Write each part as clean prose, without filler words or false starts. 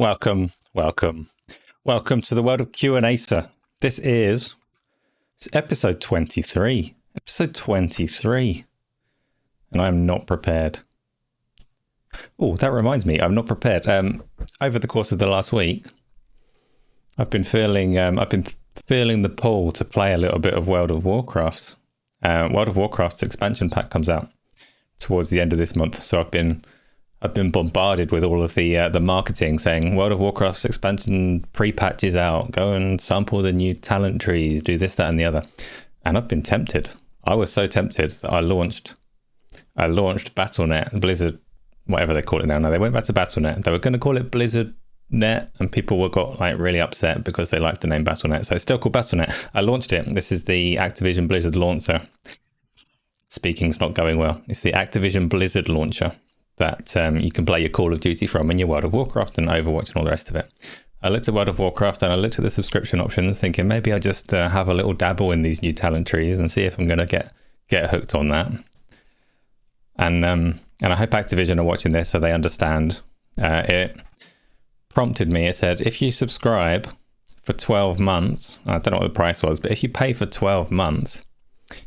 Welcome to the world of Q&A, sir. This is episode 23. And I'm not prepared. Oh, that reminds me, I'm not prepared. Over the course of the last week, I've been feeling the pull to play a little bit of World of Warcraft. World of Warcraft's expansion pack comes out towards the end of this month, so I've been bombarded with all of the marketing saying World of Warcraft's expansion pre-patch is out. Go and sample the new talent trees, do this, that, and the other. And I've been tempted. I was so tempted that I launched Battle.net, Blizzard, whatever they call it now. No, they went back to Battle.net. They were going to call it Blizzard.net, and people got really upset because they liked the name Battle.net. So it's still called Battle.net. I launched it. This is the Activision Blizzard launcher. Speaking's not going well. It's the Activision Blizzard launcher that you can play your Call of Duty from in your World of Warcraft and Overwatch and all the rest of it. I looked at World of Warcraft and I looked at the subscription options thinking maybe I'll just have a little dabble in these new talent trees and see if I'm going to get hooked on that. And I hope Activision are watching this so they understand. It prompted me, it said, if you subscribe for 12 months, I don't know what the price was, but if you pay for 12 months,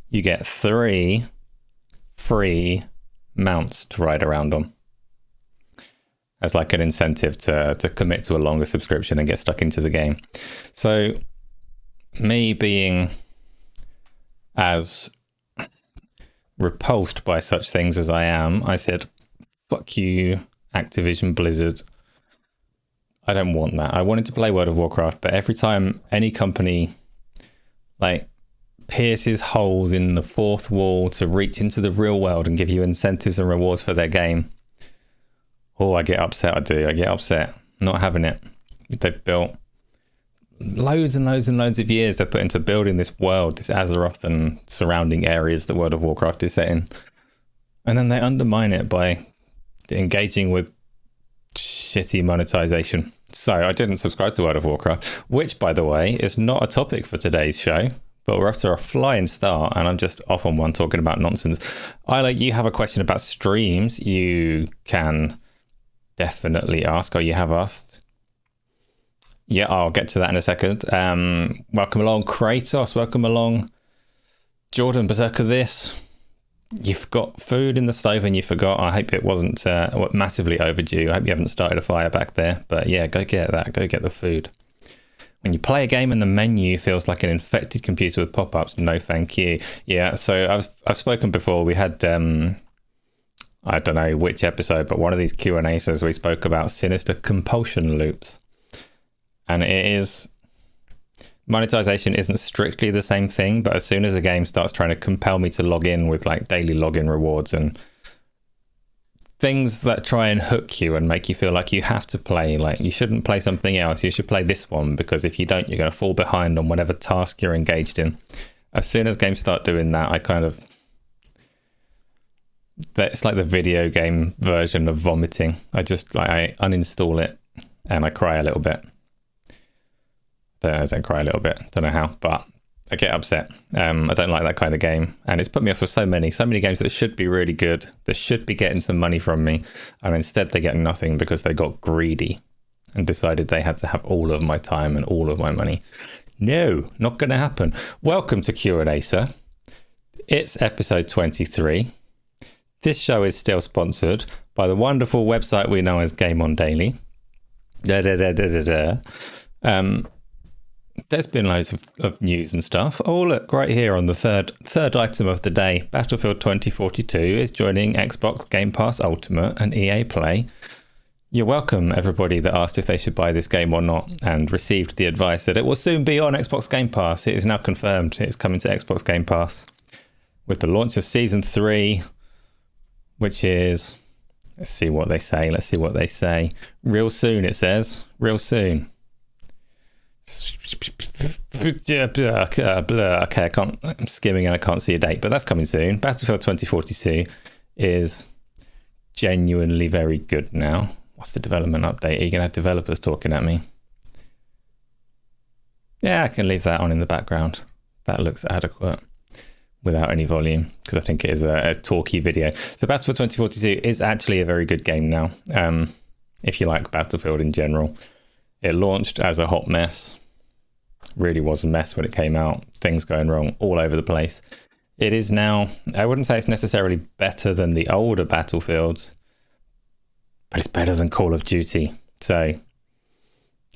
you get 3 free mounts to ride around on as like an incentive to commit to a longer subscription and get stuck into the game. So me being as repulsed by such things as I am, I said, fuck you, Activision Blizzard. I don't want that. I wanted to play World of Warcraft, but every time any company pierces holes in the fourth wall to reach into the real world and give you incentives and rewards for their game, I get upset. I get upset. Not having it. They've built loads and loads and loads of years they put into building this world, this Azeroth and surrounding areas that World of Warcraft is set in, and then they undermine it by engaging with shitty monetization. So I didn't subscribe to World of Warcraft, which, by the way, is not a topic for today's show. But we're off to a flying start, and I'm just off on one talking about nonsense. You have a question about streams, you can definitely ask, or you have asked. Yeah, I'll get to that in a second. Welcome along, Kratos. Welcome along, Jordan Berserker this. You've got food in the stove and you forgot. I hope it wasn't massively overdue. I hope you haven't started a fire back there. But yeah, go get that. Go get the food. When you play a game and the menu feels like an infected computer with pop-ups, no thank you. Yeah, so I've spoken before. We had, I don't know which episode, but one of these Q&As we spoke about sinister compulsion loops. And monetization isn't strictly the same thing, but as soon as a game starts trying to compel me to log in with daily login rewards and things that try and hook you and make you feel like you have to play, you shouldn't play something else, you should play this one, because if you don't, you're going to fall behind on whatever task you're engaged in. As soon as games start doing that, it's like the video game version of vomiting. I uninstall it and I cry a little bit. I don't cry a little bit, don't know how, but I get upset. I don't like that kind of game, and it's put me off for so many games that should be really good, that should be getting some money from me, and instead they get nothing because they got greedy and decided they had to have all of my time and all of my money. No, not going to happen. Welcome to Q&A, sir. It's episode 23. This show is still sponsored by the wonderful website we know as Game On Daily. There's been loads of news and stuff. Oh, look, right here on the third item of the day, Battlefield 2042 is joining Xbox Game Pass Ultimate and EA Play. You're welcome, everybody that asked if they should buy this game or not and received the advice that it will soon be on Xbox Game Pass. It is now confirmed. It's coming to Xbox Game Pass with the launch of Season 3, which is... Let's see what they say. Real soon, it says. Real soon. Okay, I'm skimming and I can't see a date, but that's coming soon. Battlefield 2042 is genuinely very good now. What's the development update? Are you going to have developers talking at me? Yeah, I can leave that on in the background. That looks adequate without any volume, because I think it is a talky video. So Battlefield 2042 is actually a very good game now. if you like Battlefield in general. It launched as a hot mess. Really was a mess when it came out. Things going wrong all over the place. It is now, I wouldn't say it's necessarily better than the older Battlefields, but it's better than Call of Duty. So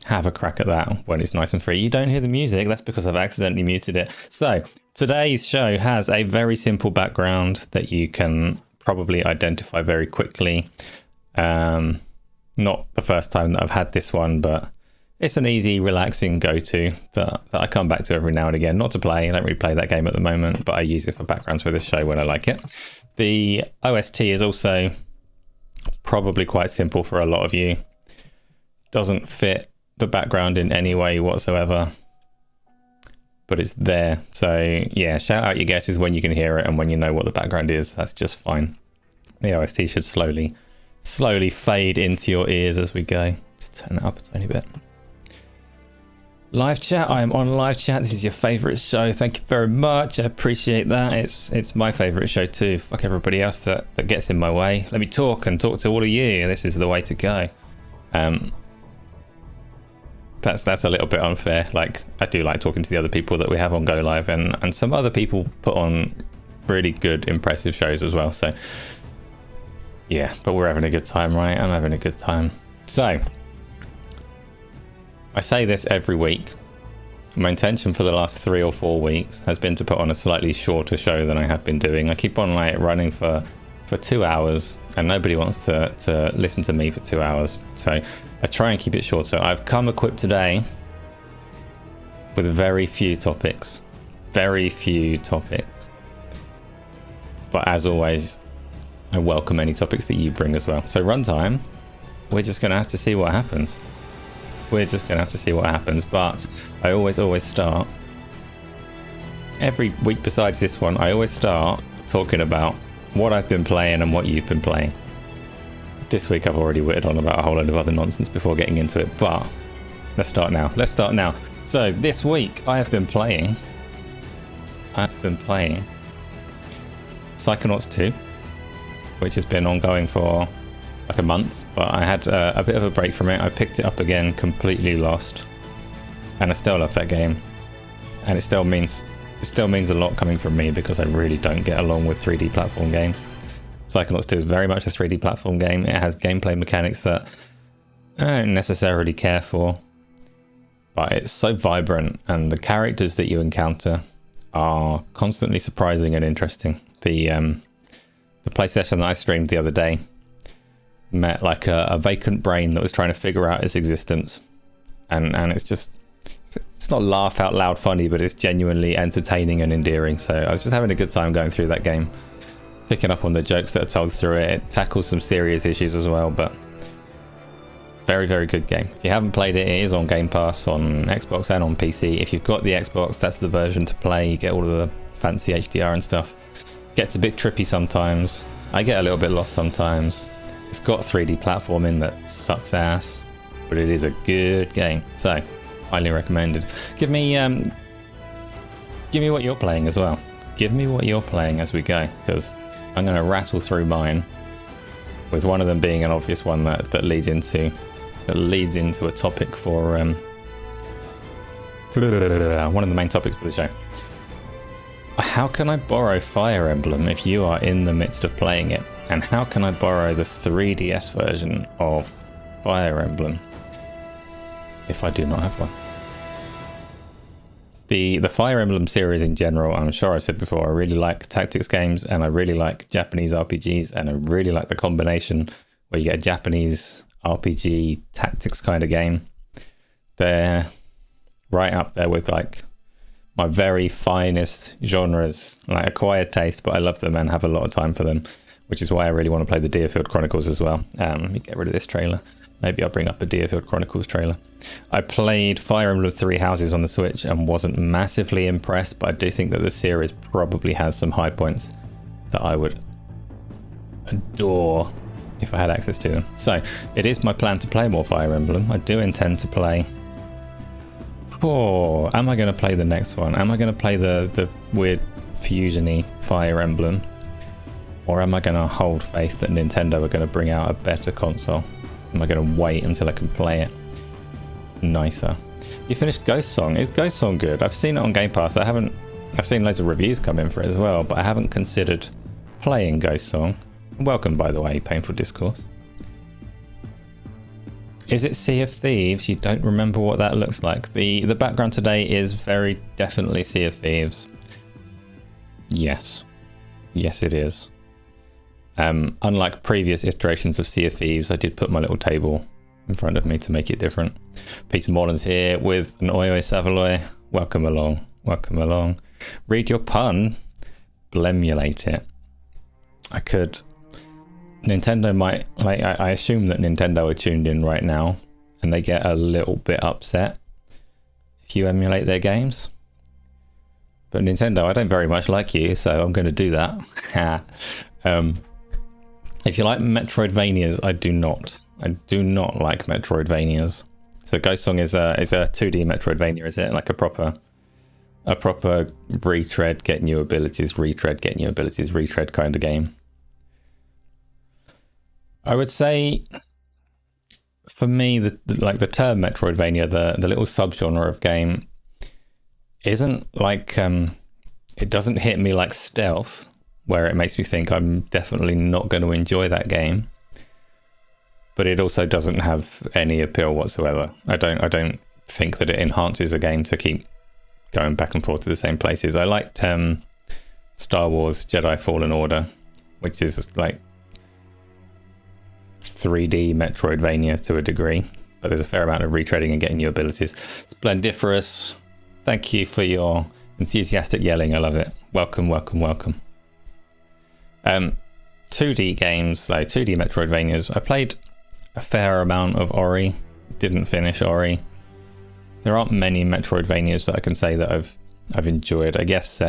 have a crack at that when it's nice and free. You don't hear the music, that's because I've accidentally muted it. So today's show has a very simple background that you can probably identify very quickly. Not the first time that I've had this one, but it's an easy, relaxing go-to that I come back to every now and again. Not to play, I don't really play that game at the moment, but I use it for backgrounds for this show when I like it. The OST is also probably quite simple for a lot of you. Doesn't fit the background in any way whatsoever, but it's there. So yeah, shout out your guesses when you can hear it and when you know what the background is. That's just fine. The OST should slowly fade into your ears as we go. Just turn it up a tiny bit. Live chat, I am on live chat. This is your favorite show. Thank you very much. I appreciate that. It's my favorite show too. Fuck everybody else that gets in my way. Let me talk to all of you. This is the way to go. That's a little bit unfair. Like, I do like talking to the other people that we have on Go Live, and some other people put on really good, impressive shows as well. So yeah, but we're having a good time, right? I'm having a good time. So I say this every week. My intention for the last 3 or 4 weeks has been to put on a slightly shorter show than I have been doing. I keep on like running for 2 hours, and nobody wants to listen to me for 2 hours. So I try and keep it short. So I've come equipped today with very few topics. Very few topics. But as always, I welcome any topics that you bring as well. So runtime, we're just going to have to see what happens. We're just going to have to see what happens. But I always start, every week besides this one, I always start talking about what I've been playing and what you've been playing. This week I've already whittled on about a whole load of other nonsense before getting into it, but let's start now. So this week I've been playing Psychonauts 2, which has been ongoing for like a month, but I had a bit of a break from it. I picked it up again, completely lost, and I still love that game, and it still means a lot coming from me because I really don't get along with 3D platform games. Psychonauts 2 is very much a 3D platform game. It has gameplay mechanics that I don't necessarily care for, but it's so vibrant, and the characters that you encounter are constantly surprising and interesting. The play session that I streamed the other day met like a vacant brain that was trying to figure out its existence, and it's not laugh out loud funny, but it's genuinely entertaining and endearing. So I was just having a good time going through that game, picking up on the jokes that are told through it. It tackles some serious issues as well, but very, very good game. If you haven't played it, it is on Game Pass on Xbox and on PC. If you've got the Xbox, that's the version to play. You get all of the fancy HDR and stuff. Gets a bit trippy sometimes. I get a little bit lost sometimes. It's got 3D platforming that sucks ass, but it is a good game. So highly recommended. Give me what you're playing as well. Give me what you're playing as we go, because I'm going to rattle through mine, with one of them being an obvious one that leads into a topic for one of the main topics for the show. How can I borrow Fire Emblem if you are in the midst of playing it? And how can I borrow the 3DS version of Fire Emblem if I do not have one? The Fire Emblem series in general, I'm sure I said before, I really like tactics games, and I really like Japanese RPGs, and I really like the combination where you get a Japanese RPG tactics kind of game. They're right up there with like my very finest genres, like acquired taste, but I love them and have a lot of time for them, which is why I really want to play the Deerfield Chronicles as well. Let me get rid of this trailer. Maybe I'll bring up a Deerfield Chronicles trailer. I played Fire Emblem Three Houses on the Switch and wasn't massively impressed, but I do think that the series probably has some high points that I would adore if I had access to them. So it is my plan to play more Fire Emblem. I do intend to play... Oh, am I going to play the next one? Am I going to play the weird fusion-y Fire Emblem? Or am I going to hold faith that Nintendo are going to bring out a better console? Am I going to wait until I can play it nicer? You finished Ghost Song. Is Ghost Song good? I've seen it on Game Pass. I've seen loads of reviews come in for it as well, but I haven't considered playing Ghost Song. Welcome, by the way, Painful Discourse. Is it Sea of Thieves? You don't remember what that looks like. The background today is very definitely Sea of Thieves. Yes. Yes, it is. Unlike previous iterations of Sea of Thieves, I did put my little table in front of me to make it different. Peter Morland's here with an Oi Oi Savaloy. Welcome along. Welcome along. Read your pun. Blemulate it. I could... Nintendo might... Like, I assume that Nintendo are tuned in right now and they get a little bit upset if you emulate their games. But Nintendo, I don't very much like you, so I'm going to do that. If you like Metroidvanias, I do not. I do not like Metroidvanias. So Ghost Song is a 2D Metroidvania, is it? Like a proper retread, get new abilities, retread, get new abilities, retread kind of game. I would say, for me, the term Metroidvania, the little subgenre of game, isn't like it doesn't hit me like Stealth, where it makes me think I'm definitely not going to enjoy that game. But it also doesn't have any appeal whatsoever. I don't think that it enhances a game to keep going back and forth to the same places. I liked Star Wars Jedi Fallen Order, which is like 3D Metroidvania to a degree, but there's a fair amount of retreading and getting new abilities. Splendiferous, thank you for your enthusiastic yelling. I love it. Welcome, welcome, welcome. 2D games, so 2D Metroidvanias. I played a fair amount of Ori, didn't finish Ori. There aren't many Metroidvanias that I can say that I've enjoyed. I guess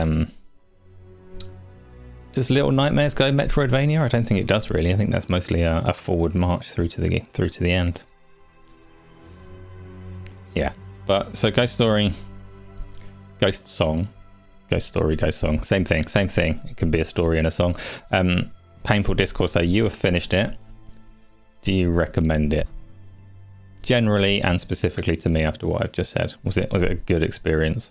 does Little Nightmares go Metroidvania? I don't think it does really. I think that's mostly a forward march through to the end. Yeah, but so Ghost Story, Ghost Song, Ghost Story, Ghost Song, same thing. It can be a story and a song. Painful Discourse. So you have finished it. Do you recommend it? Generally and specifically to me after what I've just said. Was it a good experience?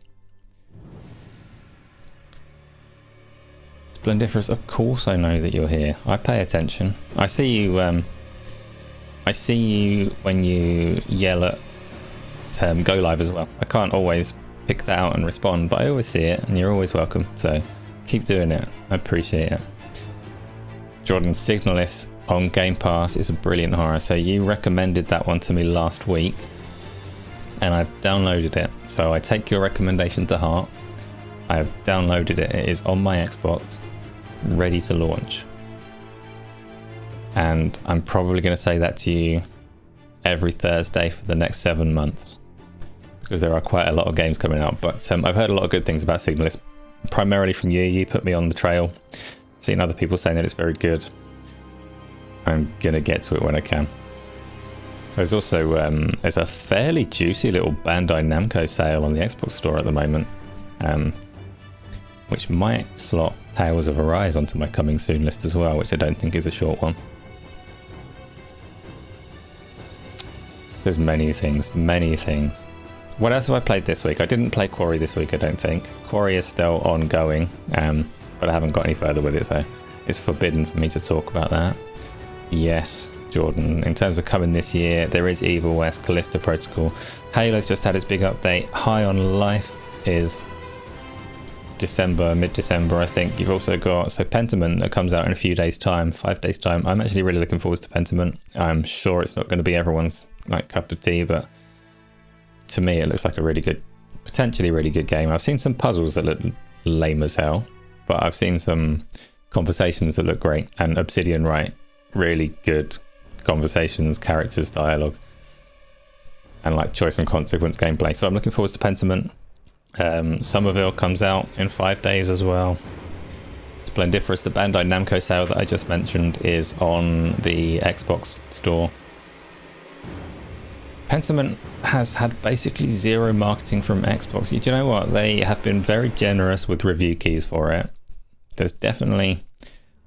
Splendiferous, of course I know that you're here. I pay attention. I see you when you yell at Go Live as well. I can't always pick that out and respond, but I always see it and you're always welcome. So keep doing it. I appreciate it. Jordan, Signalis on Game Pass is a brilliant horror. So you recommended that one to me last week and I've downloaded it. So I take your recommendation to heart. I have downloaded it. It is on my Xbox, ready to launch. And I'm probably going to say that to you every Thursday for the next 7 months, because there are quite a lot of games coming out. But I've heard a lot of good things about Signalis, primarily from you. You put me on the trail. Seen other people saying that it's very good. I'm going to get to it when I can. There's also there's a fairly juicy little Bandai Namco sale on the Xbox store at the moment, which might slot Tales of Arise onto my coming soon list as well, which I don't think is a short one. There's many things. What else have I played this week? I didn't play Quarry this week, I don't think. Quarry is still ongoing, but I haven't got any further with it, so it's forbidden for me to talk about that. Yes, Jordan, in terms of coming this year, there is Evil West, Calisto Protocol. Halo's just had its big update. High on Life is December, mid-December, I think. You've also got Pentiment that comes out in a few days' time, 5 days' time. I'm actually really looking forward to Pentiment. I'm sure it's not going to be everyone's cup of tea, but to me it looks like a really good, potentially really good game. I've seen some puzzles that look lame as hell, but I've seen some conversations that look great, and Obsidian write really good conversations, characters, dialogue, and choice and consequence gameplay. So I'm looking forward to Pentiment. Sommervile comes out in 5 days as well. Splendiferous, the Bandai Namco sale that I just mentioned, is on the Xbox store. Pentiment has had basically zero marketing from Xbox. Do you know what? They have been very generous with review keys for it. There's definitely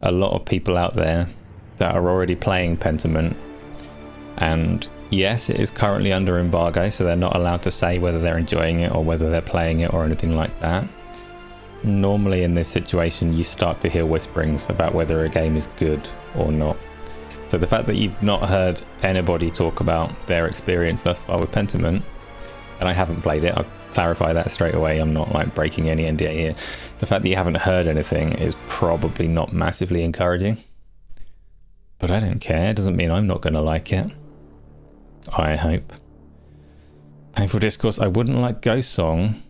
a lot of people out there that are already playing Pentiment And yes, it is currently under embargo, so they're not allowed to say whether they're enjoying it or whether they're playing it or anything like that. Normally in this situation, you start to hear whisperings about whether a game is good or not. So the fact that you've not heard anybody talk about their experience thus far with Pentiment, and I haven't played it, I'll clarify that straight away, I'm not like breaking any NDA here. The fact that you haven't heard anything is probably not massively encouraging. But I don't care, it doesn't mean I'm not going to like it. I hope. Painful Discourse, I wouldn't like Ghost Song.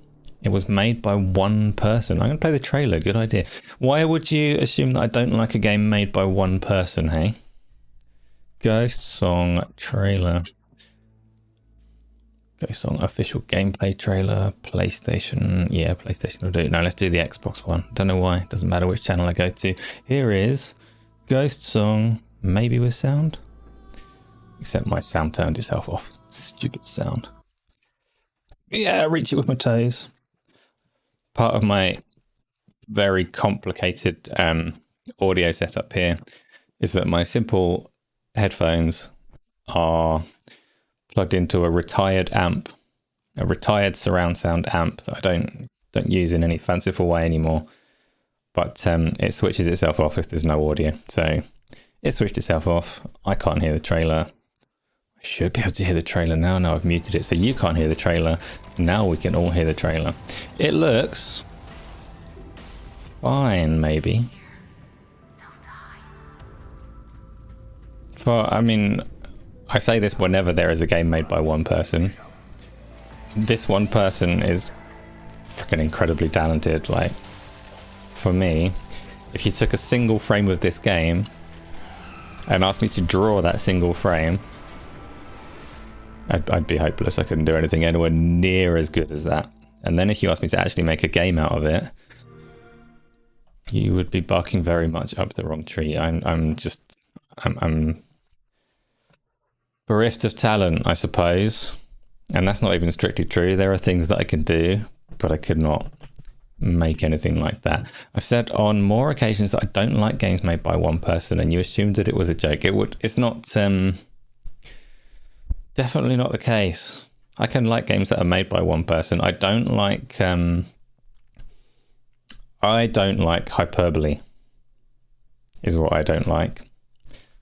It was made by one person. I'm going to play the trailer, good idea. Why would you assume that I don't like a game made by one person, hey? Ghost Song trailer. Ghost Song official gameplay trailer. PlayStation. Yeah, PlayStation will do. No, let's do the Xbox one. Don't know why. Doesn't matter which channel I go to. Here is Ghost Song, maybe with sound. Except my sound turned itself off. Stupid sound. Yeah, reach it with my toes. Part of my very complicated audio setup here is that my simple headphones are plugged into a retired amp, a retired surround sound amp that I don't use in any fanciful way anymore. But it switches itself off if there's no audio. So it switched itself off. I can't hear the trailer. I should be able to hear the trailer now. Now I've muted it so you can't hear the trailer. Now we can all hear the trailer. It looks fine, maybe. I mean, I say this whenever there is a game made by one person. This one person is freaking incredibly talented. Like, for me, if you took a single frame of this game and asked me to draw that single frame, I'd be hopeless. I couldn't do anything anywhere near as good as that. And then if you asked me to actually make a game out of it, you would be barking very much up the wrong tree. I'm bereft of talent, I suppose. And that's not even strictly true. There are things that I can do, but I could not make anything like that. I've said on more occasions that I don't like games made by one person, and you assumed that it was a joke. It's not definitely not the case. I can like games that are made by one person. I don't like hyperbole is what I don't like.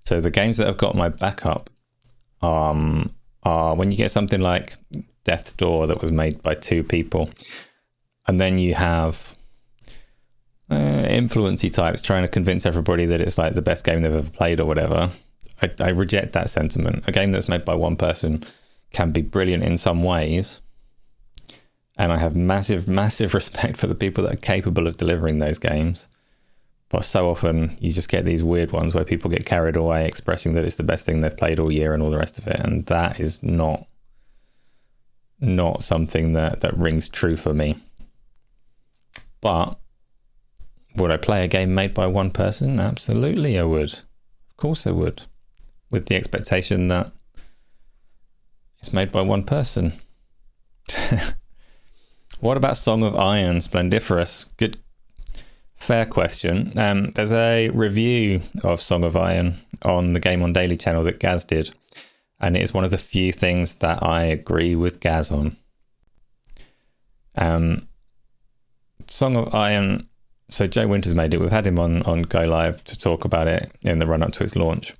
So the games that have got my backup are when you get something like Death's Door that was made by two people, and then you have influence-y types trying to convince everybody that it's like the best game they've ever played or whatever. I reject that sentiment. A game that's made by one person can be brilliant in some ways, and I have massive, massive respect for the people that are capable of delivering those games. But so often you just get these weird ones where people get carried away expressing that it's the best thing they've played all year and all the rest of it, and that is not something that rings true for me. But would I play a game made by one person? Absolutely I would. Of course I would. With the expectation that it's made by one person. What about Song of Iron, Splendiferous? Good, fair question. There's a review of Song of Iron on the Game on Daily channel that Gaz did, and it is one of the few things that I agree with Gaz on. Song of Iron, so Joe Winters made it. We've had him on Go Live to talk about it in the run-up to its launch.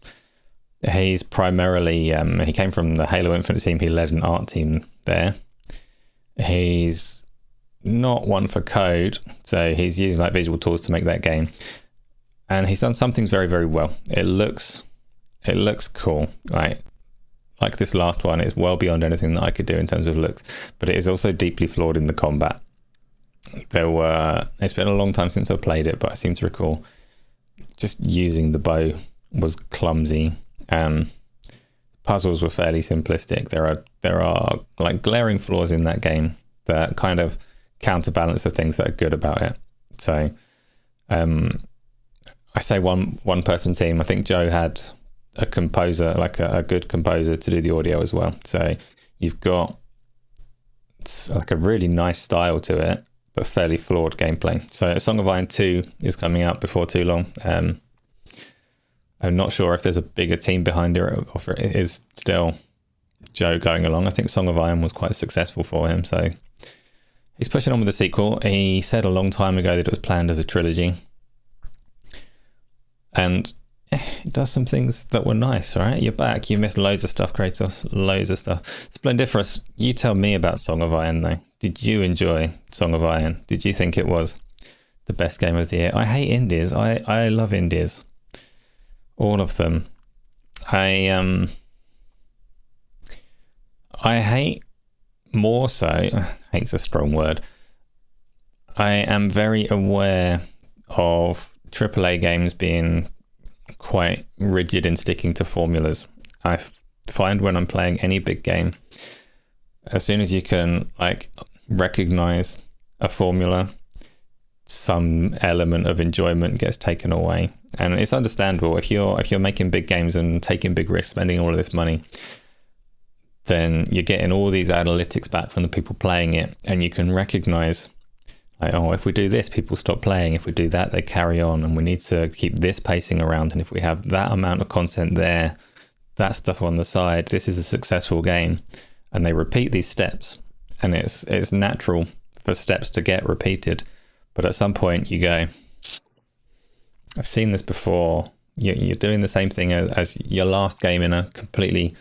He's primarily, he came from the Halo Infinite team. He led an art team there. He's not one for code, so he's using like visual tools to make that game. And he's done some things very, very well. It looks cool. Like this last one, it's well beyond anything that I could do in terms of looks, but it is also deeply flawed in the combat. It's been a long time since I played it, but I seem to recall just using the bow was clumsy. Puzzles were fairly simplistic. There are like glaring flaws in that game that kind of counterbalance the things that are good about it. So I say one person team. I think Joe had a composer, like a good composer to do the audio as well. So you've got like a really nice style to it, but fairly flawed gameplay. So Song of Iron 2 is coming out before too long. I'm not sure if there's a bigger team behind it or if it is still Joe going along. I think Song of Iron was quite successful for him, so he's pushing on with the sequel. He said a long time ago that it was planned as a trilogy, and it does some things that were nice, right? You're back. You missed loads of stuff, Kratos. Loads of stuff. Splendiferous, you tell me about Song of Iron, though. Did you enjoy Song of Iron? Did you think it was the best game of the year? I hate indies. I love indies. All of them. I hate more so... Hate's a strong word. I am very aware of AAA games being quite rigid in sticking to formulas. I find when I'm playing any big game, as soon as you can like recognize a formula, some element of enjoyment gets taken away. And it's understandable if you're making big games and taking big risks, spending all of this money, then you're getting all these analytics back from the people playing it, and you can recognize like, oh, if we do this, people stop playing. If we do that, they carry on, and we need to keep this pacing around. And if we have that amount of content there, that stuff on the side, this is a successful game. And they repeat these steps, and it's natural for steps to get repeated. But at some point you go, I've seen this before. You're doing the same thing as your last game in a completely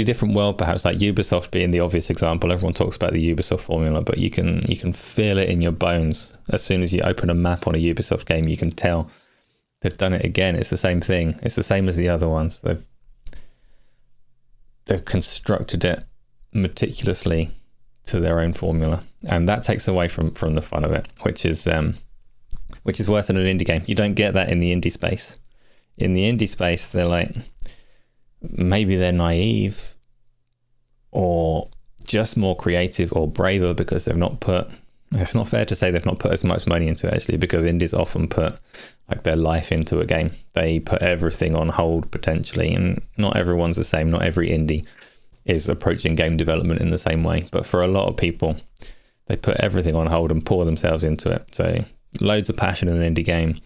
different world, perhaps, like Ubisoft being the obvious example. Everyone talks about the Ubisoft formula, but you can feel it in your bones. As soon as you open a map on a Ubisoft game, you can tell they've done it again. It's the same thing. It's the same as the other ones. They've constructed it meticulously to their own formula, and that takes away from the fun of it, which is worse than an indie game. You don't get that in the indie space. In the indie space, they're like, maybe they're naive or just more creative or braver because they've not put... It's not fair to say they've not put as much money into it, actually, because indies often put like their life into a game. They put everything on hold, potentially, and not everyone's the same. Not every indie is approaching game development in the same way. But for a lot of people, they put everything on hold and pour themselves into it. So loads of passion in an indie game,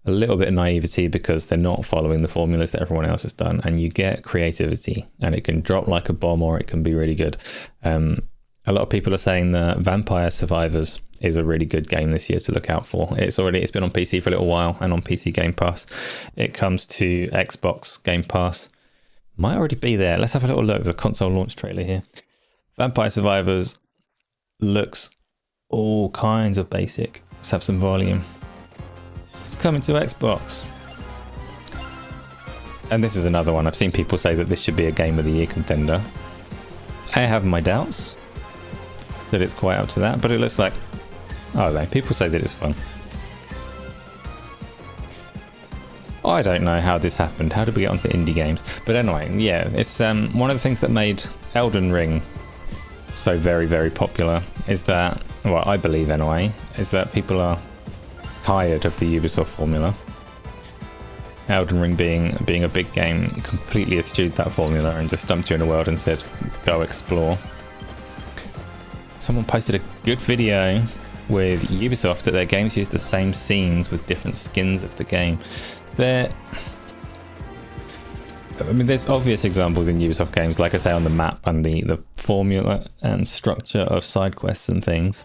a little bit of naivety because they're not following the formulas that everyone else has done, and you get creativity, and it can drop like a bomb or it can be really good. A lot of people are saying that Vampire Survivors is a really good game this year to look out for. It's been on PC for a little while and on PC Game Pass. It comes to Xbox Game Pass. Might already be there. Let's have a little look. There's a console launch trailer here. Vampire Survivors looks all kinds of basic. Let's have some volume. It's coming to Xbox. And this is another one. I've seen people say that this should be a Game of the Year contender. I have my doubts that it's quite up to that, but it looks like... Oh, people say that it's fun. I don't know how this happened. How did we get onto indie games? But anyway, yeah, it's one of the things that made Elden Ring so very, very popular is that, well, I believe anyway, is that people are tired of the Ubisoft formula. Elden Ring being a big game completely eschewed that formula and just dumped you in a world and said, go explore. Someone posted a good video with Ubisoft that their games use the same scenes with different skins of the game. There's obvious examples in Ubisoft games, like I say, on the map, and the formula and structure of side quests and things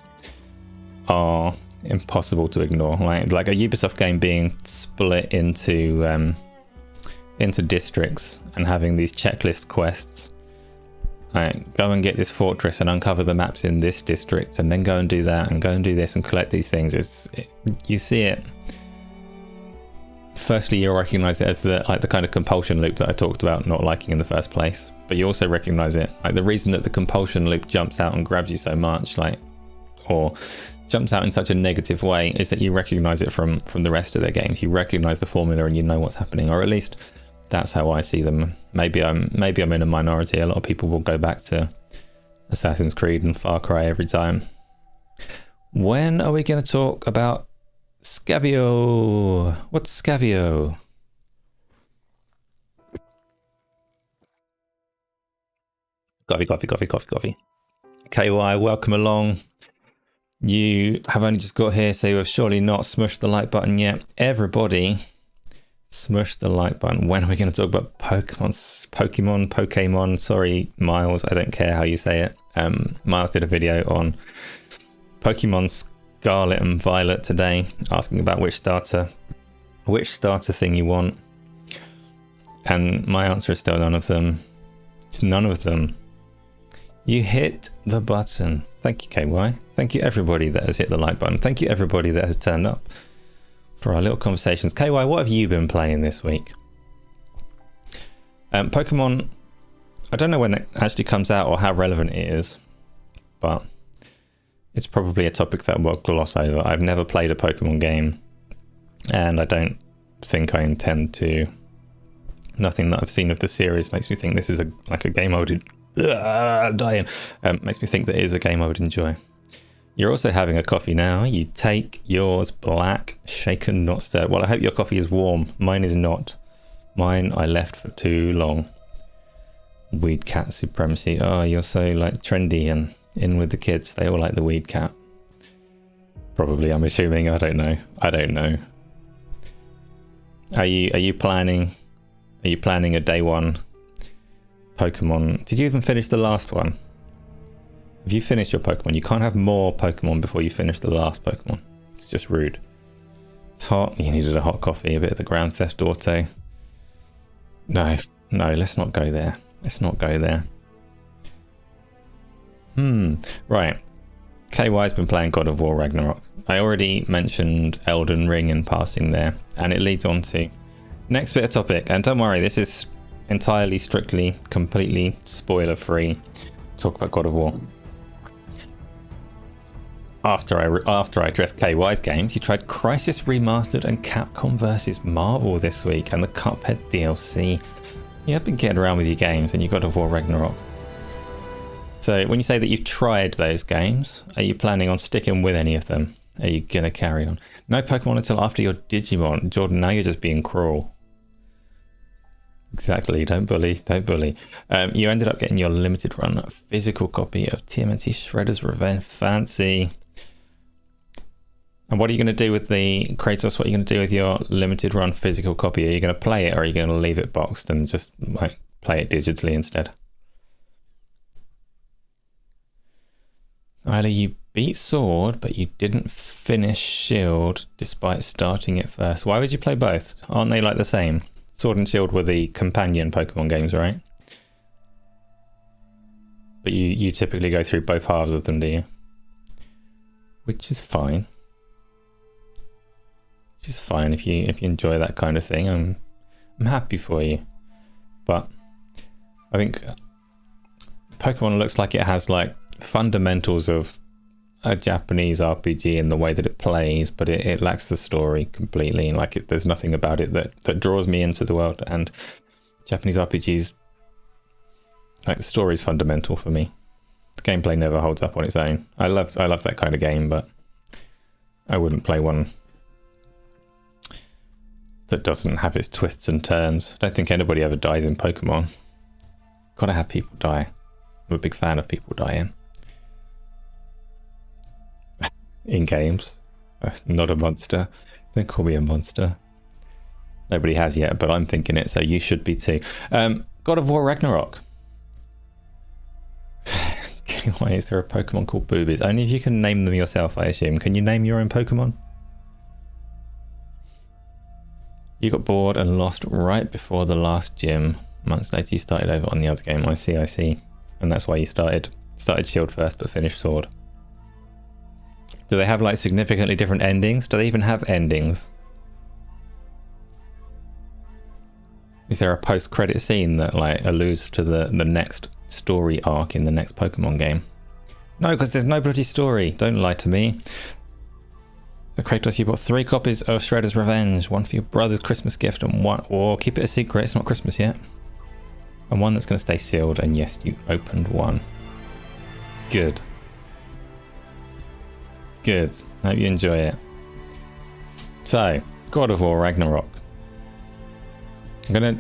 are impossible to ignore. Like a Ubisoft game being split into districts and having these checklist quests. Go and get this fortress and uncover the maps in this district, and then go and do that, and go and do this and collect these things. You see it. Firstly, you'll recognize it as the kind of compulsion loop that I talked about not liking in the first place. But you also recognize it, like the reason that the compulsion loop jumps out and grabs you so much, or jumps out in such a negative way, is that you recognize it from the rest of their games. You recognize the formula and you know what's happening, or at least that's how I see them. Maybe I'm in a minority. A lot of people will go back to Assassin's Creed and Far Cry every time. When are we going to talk about Scavio? What's Scavio? Coffee. KY, welcome along. You have only just got here, so you have surely not smushed the like button yet. Everybody, Smush the like button. When are we going to talk about Pokemon? Sorry, Miles. I don't care how you say it. Miles did a video on Pokemon Scarlet and Violet today, asking about which starter thing you want. And my answer is still none of them. It's none of them. You hit the button. Thank you, KY. Thank you, everybody that has hit the like button. Thank you, everybody that has turned up for our little conversations. KY, what have you been playing this week? Pokemon, I don't know when it actually comes out or how relevant it is, but it's probably a topic that we'll gloss over. I've never played a Pokemon game, and I don't think I intend to. Nothing that I've seen of the series makes me think this is like a game I would makes me think that it is a game I would enjoy. You're also having a coffee now. You take yours black, shaken, not stirred. Well, I hope your coffee is warm. Mine is not. Mine I left for too long. Weed cat supremacy. Oh, you're so like trendy and in with the kids. They all like the weed cat. Probably, I'm assuming. I don't know. Are you planning a day one Pokemon? Did you even finish the last one? Have you finished your Pokemon? You can't have more Pokemon before you finish the last Pokemon. It's just rude. It's hot. You needed a hot coffee, a bit of the Grand Theft Auto. No, let's not go there. Right. KY's been playing God of War Ragnarok. I already mentioned Elden Ring in passing there, and it leads on to next bit of topic. And don't worry, this is entirely, strictly, completely spoiler-free. Talk about God of War. After I addressed KY's games, you tried Crisis Remastered and Capcom vs Marvel this week, and the Cuphead DLC. You have been getting around with your games, and you God of War Ragnarok. So when you say that you've tried those games, are you planning on sticking with any of them? Are you gonna carry on? No Pokemon until after your Digimon. Jordan, now you're just being cruel. Exactly, don't bully. You ended up getting your limited run physical copy of TMNT Shredder's Revenge. Fancy. And what are you going to do with the Kratos? What are you going to do with your limited run physical copy? Are you going to play it, or are you going to leave it boxed and just like play it digitally instead? Either you beat Sword, but you didn't finish Shield despite starting it first. Why would you play both? Aren't they like the same? Sword and Shield were the companion Pokemon games, right? But you typically go through both halves of them, do you? Which is fine. Which is fine if you enjoy that kind of thing. I'm happy for you. But I think Pokemon looks like it has like fundamentals of a Japanese RPG in the way that it plays, but it lacks the story completely. Like there's nothing about it that draws me into the world. And Japanese RPGs, like the story is fundamental for me. The gameplay never holds up on its own. I love that kind of game, but I wouldn't play one that doesn't have its twists and turns. I don't think anybody ever dies in Pokemon. Gotta have people die. I'm a big fan of people dying. In games. Not a monster. Don't call me a monster. Nobody has yet, but I'm thinking it, so you should be too. God of War Ragnarok. Why is there a Pokemon called Boobies? Only if you can name them yourself, I assume. Can you name your own Pokemon? You got bored and lost right before the last gym. Months later you started over on the other game. I see. And that's why you started Shield first but finished Sword. Do they have like significantly different endings? Do they even have endings? Is there a post-credit scene that like alludes to the next story arc in the next Pokemon game? No, because there's no bloody story. Don't lie to me. So Kratos, you bought 3 copies of Shredder's Revenge. One for your brother's Christmas gift and one, or keep it a secret, it's not Christmas yet. And one that's going to stay sealed, and yes, you opened one. Good. Hope you enjoy it. So, God of War Ragnarok. I'm gonna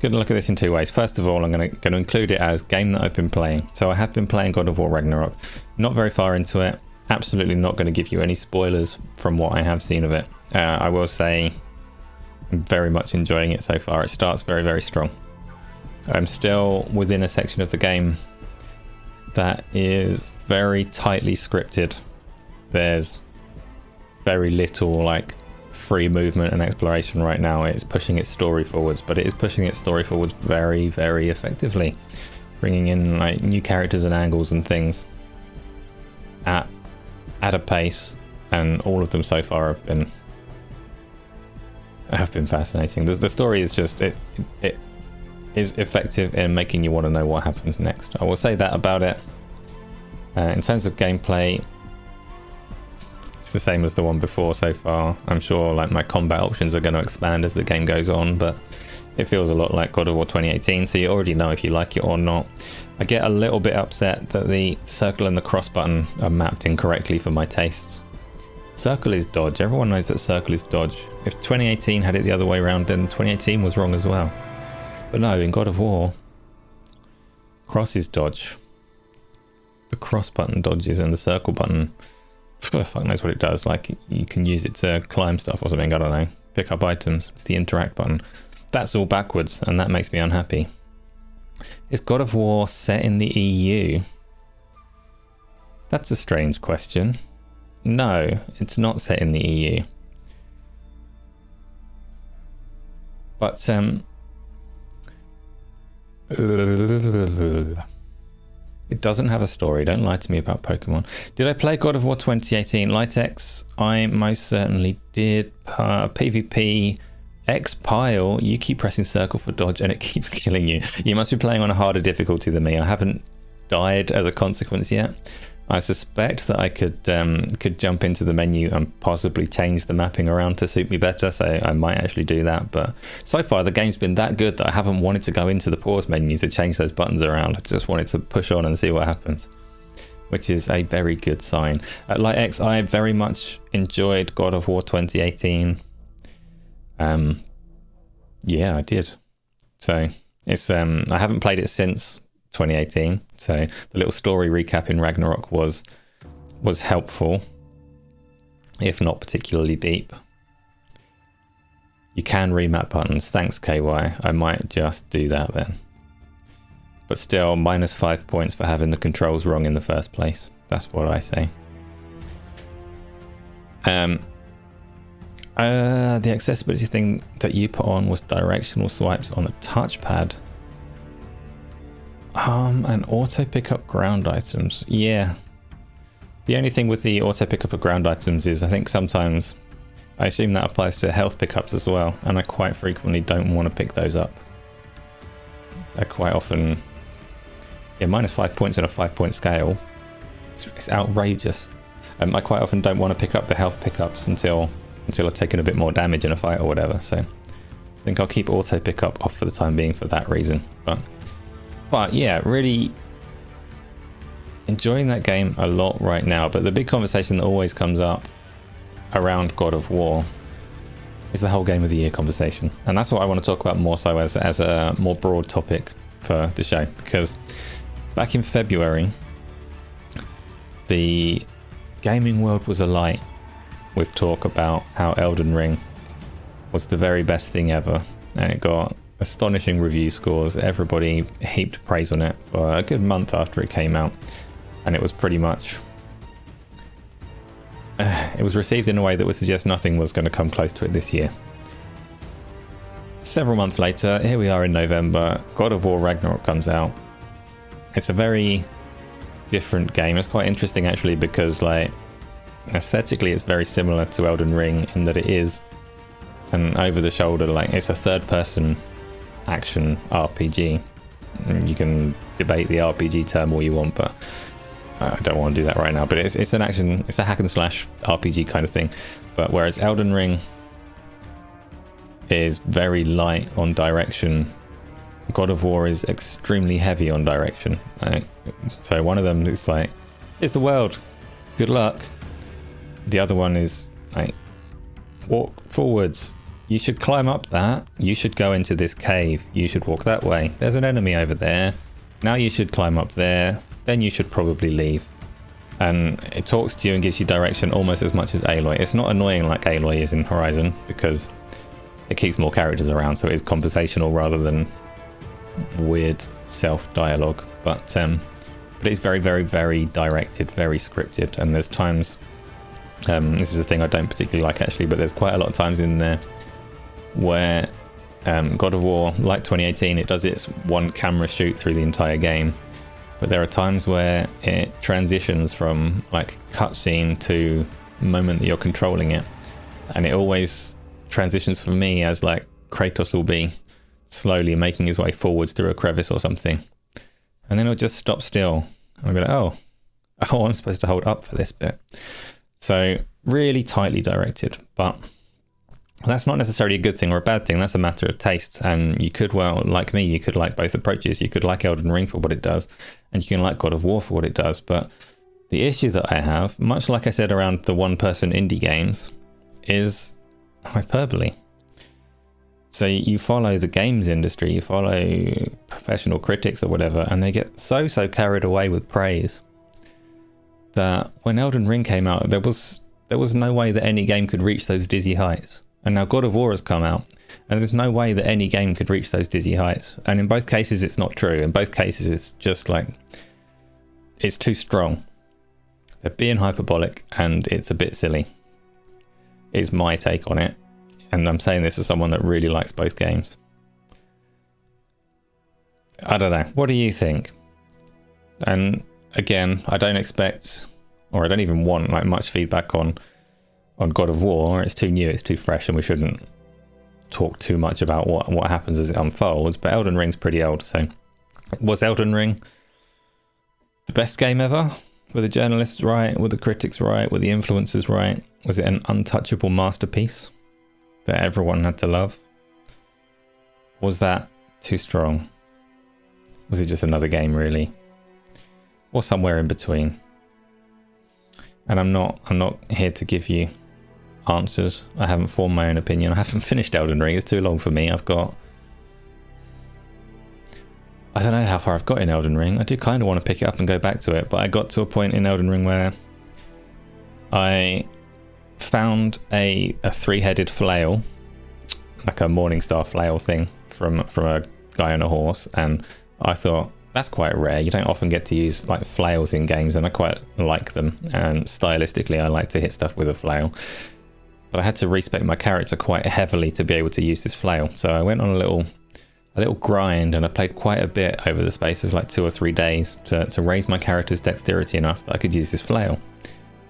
look at this in 2 ways. First of all, I'm gonna include it as game that I've been playing. So I have been playing God of War Ragnarok. Not very far into it. Absolutely not going to give you any spoilers from what I have seen of it. I will say I'm very much enjoying it so far. It starts very, very strong. I'm still within a section of the game that is very tightly scripted. There's very little like free movement and exploration right now. It's pushing its story forwards, but it is pushing its story forwards very, very effectively, bringing in like new characters and angles and things at a pace, and all of them so far have been fascinating. The story is just it is effective in making you want to know what happens next. I will say that about it. In terms of gameplay, it's the same as the one before so far. I'm sure like my combat options are going to expand as the game goes on, but it feels a lot like God of War 2018, so you already know if you like it or not. I get a little bit upset that the circle and the cross button are mapped incorrectly for my tastes. Circle is dodge. Everyone knows that circle is dodge. If 2018 had it the other way around, then 2018 was wrong as well. But no, in God of War, cross is dodge. The cross button dodges and the circle button, fuck knows what it does. Like, you can use it to climb stuff or something, I don't know. Pick up items. It's the interact button. That's all backwards, and that makes me unhappy. Is God of War set in the EU? That's a strange question. No, it's not set in the EU. But, it doesn't have a story. Don't lie to me about Pokemon. Did I play God of War 2018? Litex, I most certainly did. PvP, X-Pile, you keep pressing circle for dodge and it keeps killing you. You must be playing on a harder difficulty than me. I haven't died as a consequence yet. I suspect that I could jump into the menu and possibly change the mapping around to suit me better, so I might actually do that. But so far the game's been that good that I haven't wanted to go into the pause menu to change those buttons around. I just wanted to push on and see what happens, which is a very good sign. Like X, I very much enjoyed God of War 2018. Yeah, I did. So it's I haven't played it since 2018, so the little story recap in Ragnarök was helpful, if not particularly deep. You can remap buttons. Thanks, KY. I might just do that then. But still, -5 points for having the controls wrong in the first place. That's what I say. The accessibility thing that you put on was directional swipes on the touchpad. And auto pick up ground items. Yeah. The only thing with the auto pick up of ground items is I think sometimes I assume that applies to health pickups as well, and I quite frequently don't want to pick those up. I quite often, yeah, -5 points on a 5-point scale. It's outrageous. I quite often don't want to pick up the health pickups until I've taken a bit more damage in a fight or whatever. So I think I'll keep auto pick up off for the time being for that reason. But yeah, really enjoying that game a lot right now. But the big conversation that always comes up around God of War is the whole Game of the Year conversation. And that's what I want to talk about more so as a more broad topic for the show. Because back in February, the gaming world was alight with talk about how Elden Ring was the very best thing ever. And it got astonishing review scores. Everybody heaped praise on it for a good month after it came out, and it was pretty much it was received in a way that would suggest nothing was going to come close to it this year. Several months later, here we are in November, God of War Ragnarök comes out. It's a very different game. It's quite interesting actually, because like aesthetically it's very similar to Elden Ring in that it is an over the shoulder, like it's a third person action RPG. You can debate the RPG term all you want, but I don't want to do that right now. But it's an action, it's a hack and slash RPG kind of thing. But whereas Elden Ring is very light on direction, God of War is extremely heavy on direction. So one of them is like, it's the world, good luck. The other one is like, walk forwards. You should climb up that. You should go into this cave. You should walk that way. There's an enemy over there. Now you should climb up there. Then you should probably leave. And it talks to you and gives you direction almost as much as Aloy. It's not annoying like Aloy is in Horizon, because it keeps more characters around, so it is conversational rather than weird self-dialogue. But it's very, very, very directed, very scripted, and there's times, this is a thing I don't particularly like actually, but there's quite a lot of times in there where God of War, like 2018, it does its one camera shoot through the entire game, but there are times where it transitions from like cutscene to moment that you're controlling it, and it always transitions for me as like Kratos will be slowly making his way forwards through a crevice or something, and then it'll just stop still, and I'll be like, oh, I'm supposed to hold up for this bit. So really tightly directed, but that's not necessarily a good thing or a bad thing. That's a matter of taste, and you could, well, like me, you could like both approaches. You could like Elden Ring for what it does, and you can like God of War for what it does. But the issue that I have, much like I said around the one-person indie games, is hyperbole. So you follow the games industry, you follow professional critics or whatever, and they get so carried away with praise that when Elden Ring came out, there was no way that any game could reach those dizzy heights. And now God of War has come out, and there's no way that any game could reach those dizzy heights. And in both cases, it's not true. In both cases, it's just like, it's too strong. They're being hyperbolic, and it's a bit silly, is my take on it. And I'm saying this as someone that really likes both games. I don't know. What do you think? And again, I don't expect, or I don't even want like much feedback on God of War. It's too new, it's too fresh, and we shouldn't talk too much about what happens as it unfolds. But Elden Ring's pretty old, so was Elden Ring the best game ever? Were the journalists right? Were the critics right? Were the influencers right? Was it an untouchable masterpiece that everyone had to love? Was that too strong? Was it just another game, really? Or somewhere in between? And I'm not here to give you answers. I haven't formed my own opinion. I haven't finished Elden Ring. It's too long for me. I don't know how far I've got in Elden Ring. I do kind of want to pick it up and go back to it, but I got to a point in Elden Ring where I found a three-headed flail, like a Morningstar flail thing from a guy on a horse, and I thought, that's quite rare. You don't often get to use like flails in games, and I quite like them, and stylistically I like to hit stuff with a flail, but I had to respec my character quite heavily to be able to use this flail. So I went on a little grind, and I played quite a bit over the space of like 2 or 3 days to raise my character's dexterity enough that I could use this flail.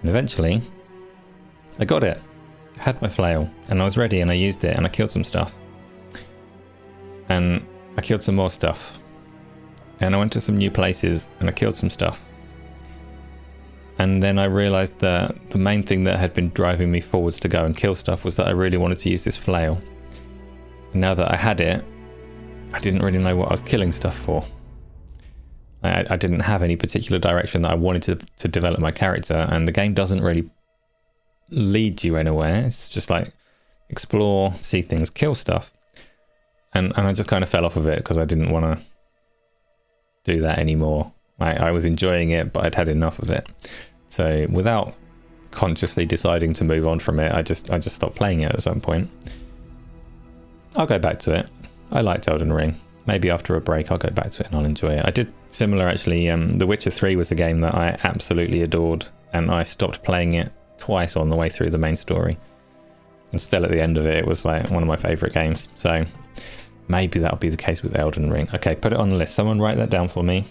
And eventually I got it. I had my flail, and I was ready, and I used it, and I killed some stuff, and I killed some more stuff, and I went to some new places, and I killed some stuff. And then I realized that the main thing that had been driving me forwards to go and kill stuff was that I really wanted to use this flail. And now that I had it, I didn't really know what I was killing stuff for. I didn't have any particular direction that I wanted to develop my character, and the game doesn't really lead you anywhere. It's just like explore, see things, kill stuff. And I just kind of fell off of it because I didn't want to do that anymore. I was enjoying it, but I'd had enough of it. So without consciously deciding to move on from it, I just stopped playing it at some point. I'll go back to it. I liked Elden Ring. Maybe after a break I'll go back to it and I'll enjoy it. I did similar actually. The Witcher 3 was a game that I absolutely adored, and I stopped playing it twice on the way through the main story. And still at the end of it, it was like one of my favourite games. So maybe that'll be the case with Elden Ring. Okay, put it on the list. Someone write that down for me.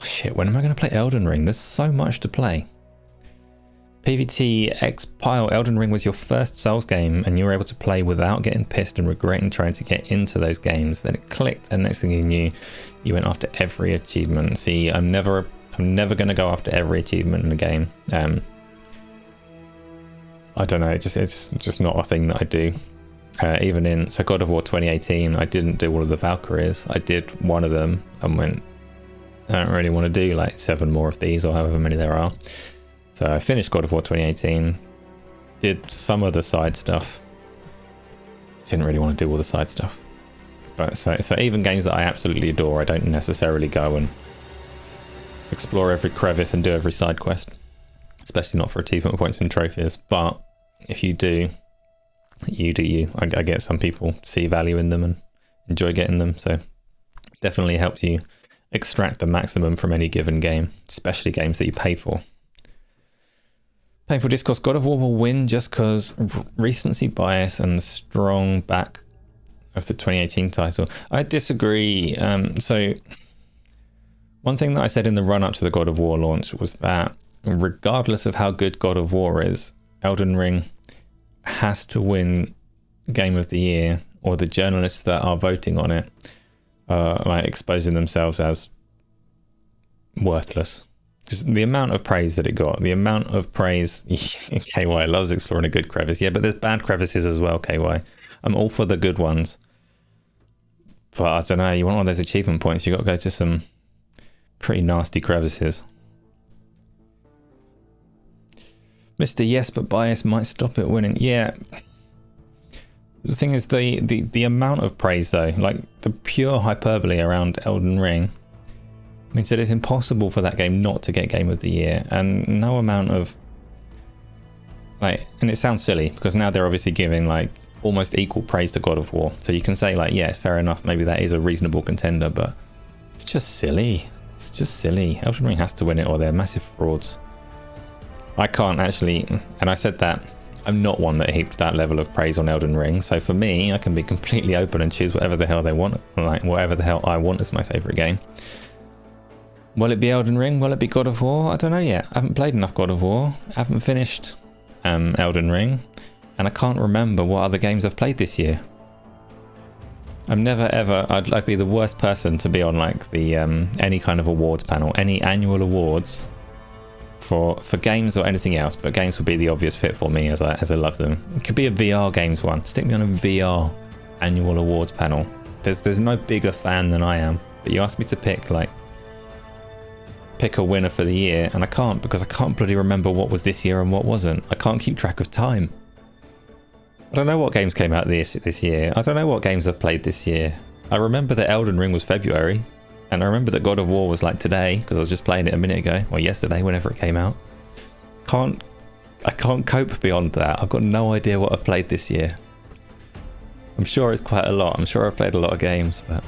Oh, shit, when am I going to play Elden Ring? There's so much to play. PVT X Pile, Elden Ring was your first Souls game, and you were able to play without getting pissed and regretting trying to get into those games. Then it clicked, and next thing you knew, you went after every achievement. See, I'm never going to go after every achievement in a game. I don't know, it's just not a thing that I do. Even in God of War 2018, I didn't do all of the Valkyries. I did one of them and went, I don't really want to do like 7 more of these or however many there are. So I finished God of War 2018, did some of the side stuff. Didn't really want to do all the side stuff. But so even games that I absolutely adore, I don't necessarily go and explore every crevice and do every side quest. Especially not for achievement points and trophies. But if you do, You do you. I get some people see value in them and enjoy getting them, so definitely helps you extract the maximum from any given game, especially games that you pay for. Painful Discourse, God of War will win just because recency bias and the strong back of the 2018 title. I disagree. So one thing that I said in the run-up to the God of War launch was that regardless of how good God of War is, Elden Ring has to win Game of the Year, or the journalists that are voting on it like exposing themselves as worthless. Just the amount of praise that it got, the amount of praise. KY loves exploring a good crevice. Yeah, but there's bad crevices as well, KY. I'm all for the good ones. But I don't know, you want all those achievement points, you got to go to some pretty nasty crevices. Mr. Yes, but bias might stop it winning. Yeah. The thing is, the amount of praise though, like the pure hyperbole around Elden Ring, means that it's impossible for that game not to get Game of the Year, and no amount of like, and it sounds silly because now they're obviously giving like almost equal praise to God of War, so you can say like, yeah, it's fair enough, maybe that is a reasonable contender, but it's just silly. It's just silly. Elden Ring has to win it or they're massive frauds. I can't actually, and I said that I'm not one that heaped that level of praise on Elden Ring, so for me I can be completely open and choose whatever the hell they want, like whatever the hell I want as my favourite game. Will it be Elden Ring? Will it be God of War? I don't know yet. I haven't played enough God of War. I haven't finished Elden Ring. And I can't remember what other games I've played this year. I'm never ever... I'd be the worst person to be on like the any kind of awards panel. Any annual awards for games or anything else. But games would be the obvious fit for me as I love them. It could be a VR games one. Stick me on a VR annual awards panel. There's no bigger fan than I am. But you asked me to pick a winner for the year, and I can't, because I can't bloody remember what was this year and what wasn't. I can't keep track of time. I don't know what games came out this year. I don't know what games I've played this year. I remember that Elden Ring was February, and I remember that God of War was like today, because I was just playing it a minute ago, or yesterday, whenever it came out. I can't cope beyond that. I've got no idea what I've played this year. I'm sure it's quite a lot. I'm sure I've played a lot of games, but...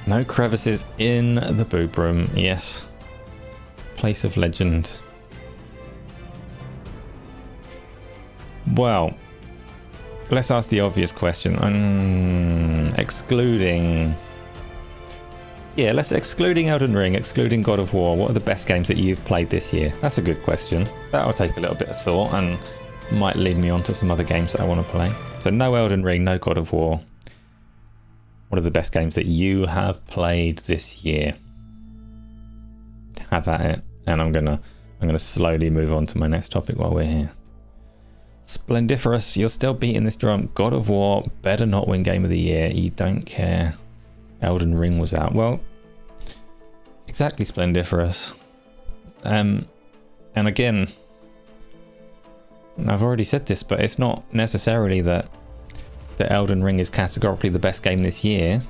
No crevices in the boob room. Yes. Place of legend. Well, let's ask the obvious question. Excluding Elden Ring, excluding God of War, what are the best games that you've played this year? That's a good question. That'll take a little bit of thought and might lead me on to some other games that I want to play. So no Elden Ring, no God of War. What are the best games that you have played this year? Have at it. And I'm gonna slowly move on to my next topic while we're here. Splendiferous, you're still beating this drum. God of War better not win Game of the Year. You don't care. Elden Ring was out. Well, exactly, Splendiferous. And again, I've already said this, but it's not necessarily that Elden Ring is categorically the best game this year.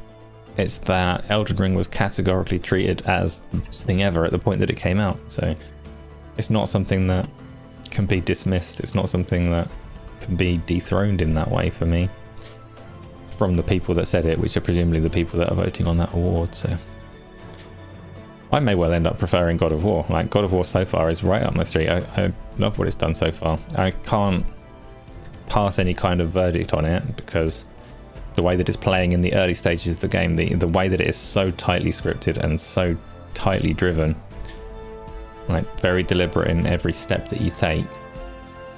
It's that Elden Ring was categorically treated as the best thing ever at the point that it came out. So it's not something that can be dismissed. It's not something that can be dethroned in that way for me from the people that said it, which are presumably the people that are voting on that award. So I may well end up preferring God of War. Like, God of War so far is right up my street. I love what it's done so far. I can't pass any kind of verdict on it because the way that it's playing in the early stages of the game, the way that it is so tightly scripted and so tightly driven, like very deliberate in every step that you take,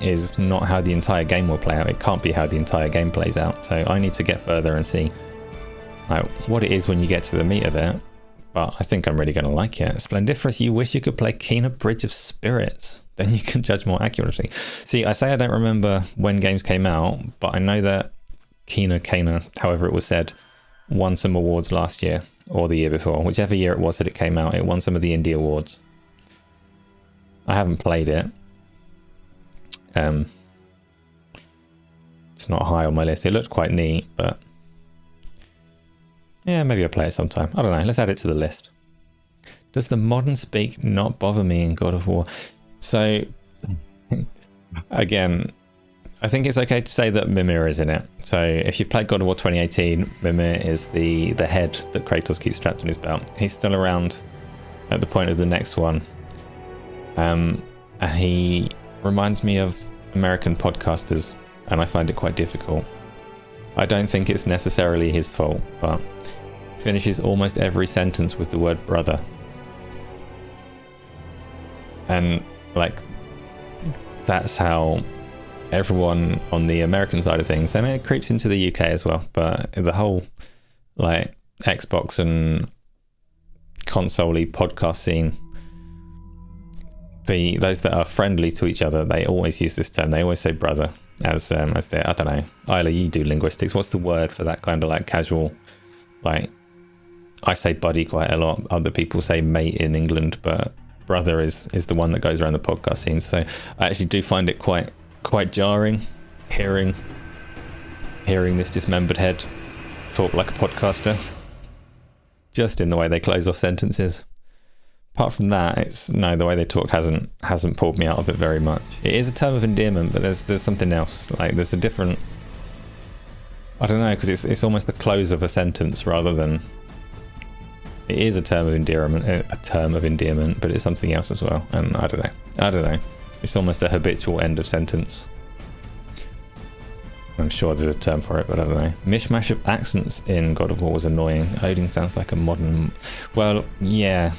is not how the entire game will play out. It can't be how the entire game plays out. So I need to get further and see like what it is when you get to the meat of it. But I think I'm really going to like it. Splendiferous, you wish you could play Kena Bridge of Spirits. Then you can judge more accurately. See, I say I don't remember when games came out, but I know that Kena, however it was said, won some awards last year or the year before. Whichever year it was that it came out, it won some of the indie awards. I haven't played it. It's not high on my list. It looked quite neat, but yeah, maybe I'll play it sometime. I don't know. Let's add it to the list. Does the modern speak not bother me in God of War? So, again, I think it's okay to say that Mimir is in it. So if you've played God of War 2018, Mimir is the head that Kratos keeps strapped on his belt. He's still around at the point of the next one. And he reminds me of American podcasters, and I find it quite difficult. I don't think it's necessarily his fault, but finishes almost every sentence with the word brother. And like, that's how everyone on the American side of things, I mean, it creeps into the UK as well, but the whole like Xbox and console-y podcast scene, those that are friendly to each other, they always use this term. They always say brother as their, I don't know, Isla, you do linguistics. What's the word for that kind of like casual, like, I say buddy quite a lot. Other people say mate in England, but brother is the one that goes around the podcast scene. So I actually do find it quite jarring hearing this dismembered head talk like a podcaster, just in the way they close off sentences. Apart from that, the way they talk hasn't pulled me out of it very much. It is a term of endearment, but there's something else. Like there's a different, I don't know, because it's almost the close of a sentence rather than, it is a term of endearment, but it's something else as well. And I don't know. It's almost a habitual end of sentence. I'm sure there's a term for it, but I don't know. Mishmash of accents in God of War was annoying. Odin sounds like a modern... Well, yeah.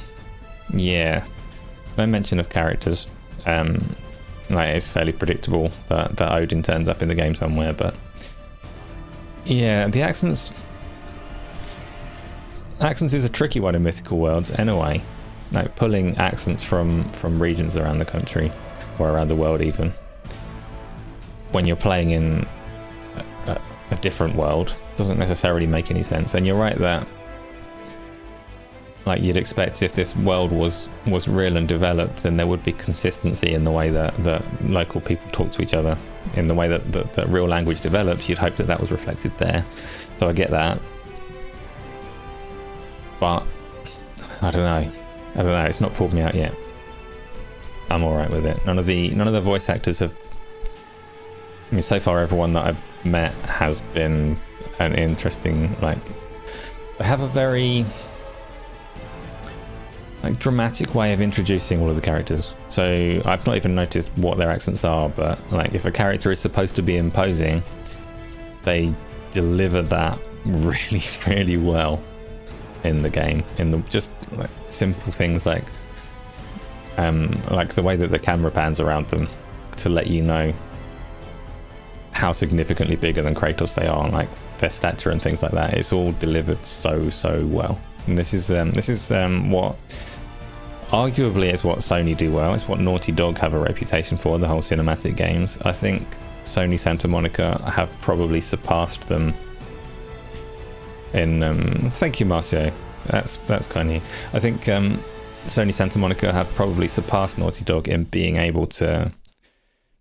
No mention of characters. Like it's fairly predictable that Odin turns up in the game somewhere, but... Yeah, the accents... Accents is a tricky one in Mythical Worlds anyway. Like pulling accents from regions around the country or around the world even, when you're playing in a different world, doesn't necessarily make any sense. And you're right that like you'd expect if this world was real and developed, then there would be consistency in the way that local people talk to each other, in the way that real language develops. You'd hope that was reflected there. So I get that. But I don't know. It's not pulled me out yet. I'm all right with it. None of the voice actors have. I mean, so far everyone that I've met has been an interesting. Like, they have a very like dramatic way of introducing all of the characters. So I've not even noticed what their accents are, but like if a character is supposed to be imposing, they deliver that really, really well in the game, in the just like simple things like the way that the camera pans around them to let you know how significantly bigger than Kratos they are, like their stature and things like that. It's all delivered so well, and this is what arguably is what Sony do well. It's what Naughty Dog have a reputation for, the whole cinematic games. I think Sony Santa Monica have probably surpassed them in thank you, Marcio, that's kind of you. I think Sony Santa Monica have probably surpassed Naughty Dog in being able to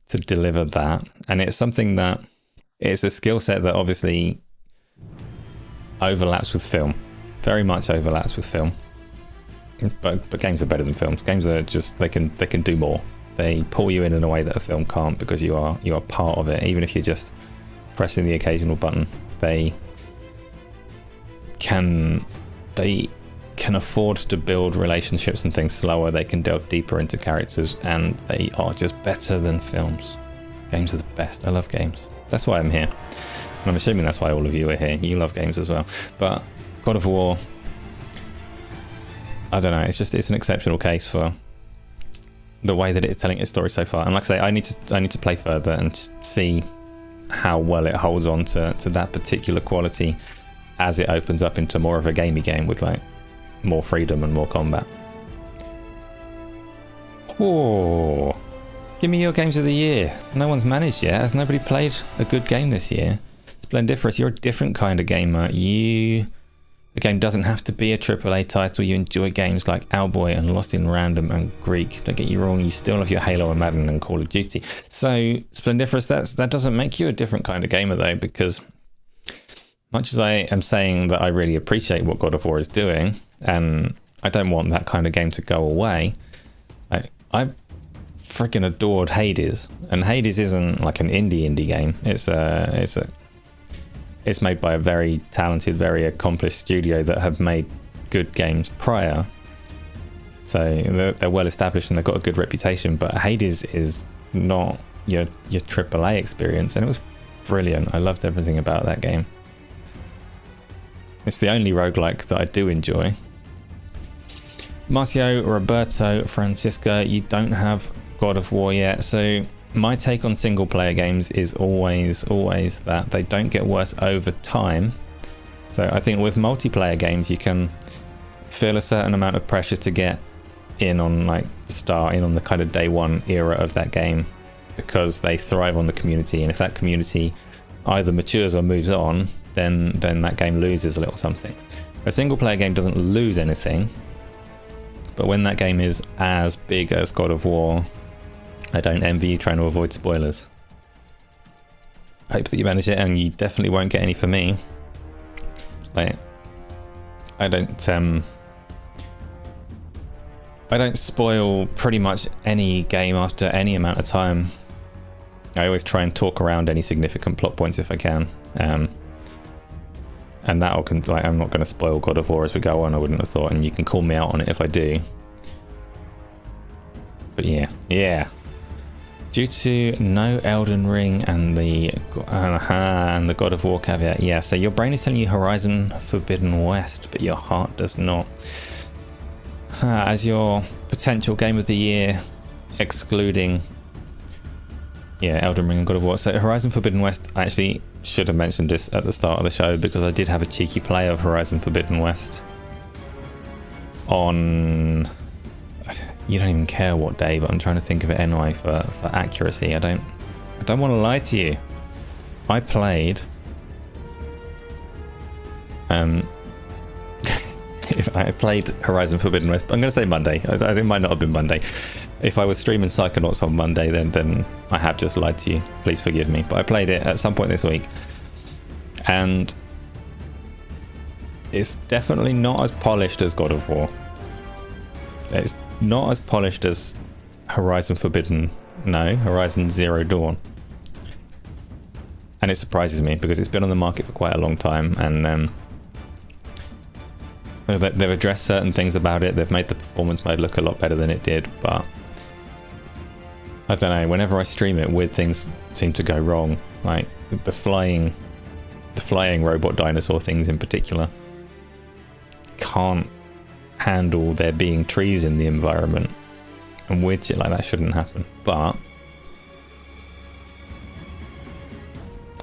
deliver that, and it's something that it's a skill set that obviously overlaps with film, very much overlaps with film, but games are better than films. Games are just they can do more. They pull you in a way that a film can't, because you are part of it, even if you're just pressing the occasional button. They can afford to build relationships and things slower. They can delve deeper into characters, and they are just better than films. Games are the best. I love games. That's why I'm here, and I'm assuming that's why all of you are here. You love games as well. But God of War, I don't know, it's an exceptional case for the way that it's telling its story so far. And like I say, I need to play further and see how well it holds on to that particular quality as it opens up into more of a gamey game with like more freedom and more combat. Oh, give me your games of the year. No one's managed yet. Has nobody played a good game this year? Splendiferous, you're a different kind of gamer. The game doesn't have to be a AAA title. You enjoy games like Owlboy and Lost in Random and Greek. Don't get you wrong, you still have your Halo and Madden and Call of Duty. So Splendiferous, that doesn't make you a different kind of gamer though, because much as I am saying that I really appreciate what God of War is doing, and I don't want that kind of game to go away, I freaking adored Hades, and Hades isn't like an indie game. It's made by a very talented, very accomplished studio that have made good games prior. So they're well established and they've got a good reputation. But Hades is not your AAA experience, and it was brilliant. I loved everything about that game. It's the only roguelike that I do enjoy. Marcio, Roberto, Francisca, you don't have God of War yet, so my take on single player games is always that they don't get worse over time. So I think with multiplayer games you can feel a certain amount of pressure to get in on like the kind of day one era of that game, because they thrive on the community, and if that community either matures or moves on, then that game loses a little something. A single player game doesn't lose anything, but when that game is as big as God of War, I don't envy you trying to avoid spoilers. I hope that you manage it, and you definitely won't get any for me. Like, I don't spoil pretty much any game after any amount of time. I always try and talk around any significant plot points if I can. And I'm not going to spoil God of War as we go on, I wouldn't have thought, and you can call me out on it if I do. But yeah. Due to no Elden Ring and the God of War caveat, yeah, so your brain is telling you Horizon Forbidden West, but your heart does not. As your potential game of the year, excluding Elden Ring and God of War. So Horizon Forbidden West, I actually should have mentioned this at the start of the show, because I did have a cheeky play of Horizon Forbidden West on, you don't even care what day, but I'm trying to think of it anyway for accuracy. I don't want to lie to you. I played if I played Horizon Forbidden West, I'm going to say Monday. It might not have been Monday. If I was streaming Psychonauts on Monday, then I have just lied to you. Please forgive me. But I played it at some point this week, and it's definitely not as polished as God of War. It's not as polished as Horizon Zero Dawn. And it surprises me, because it's been on the market for quite a long time, and they've addressed certain things about it. They've made the performance mode look a lot better than it did, but I don't know, whenever I stream it, weird things seem to go wrong. Like the flying robot dinosaur things in particular can't handle there being trees in the environment, and weird shit like that shouldn't happen. But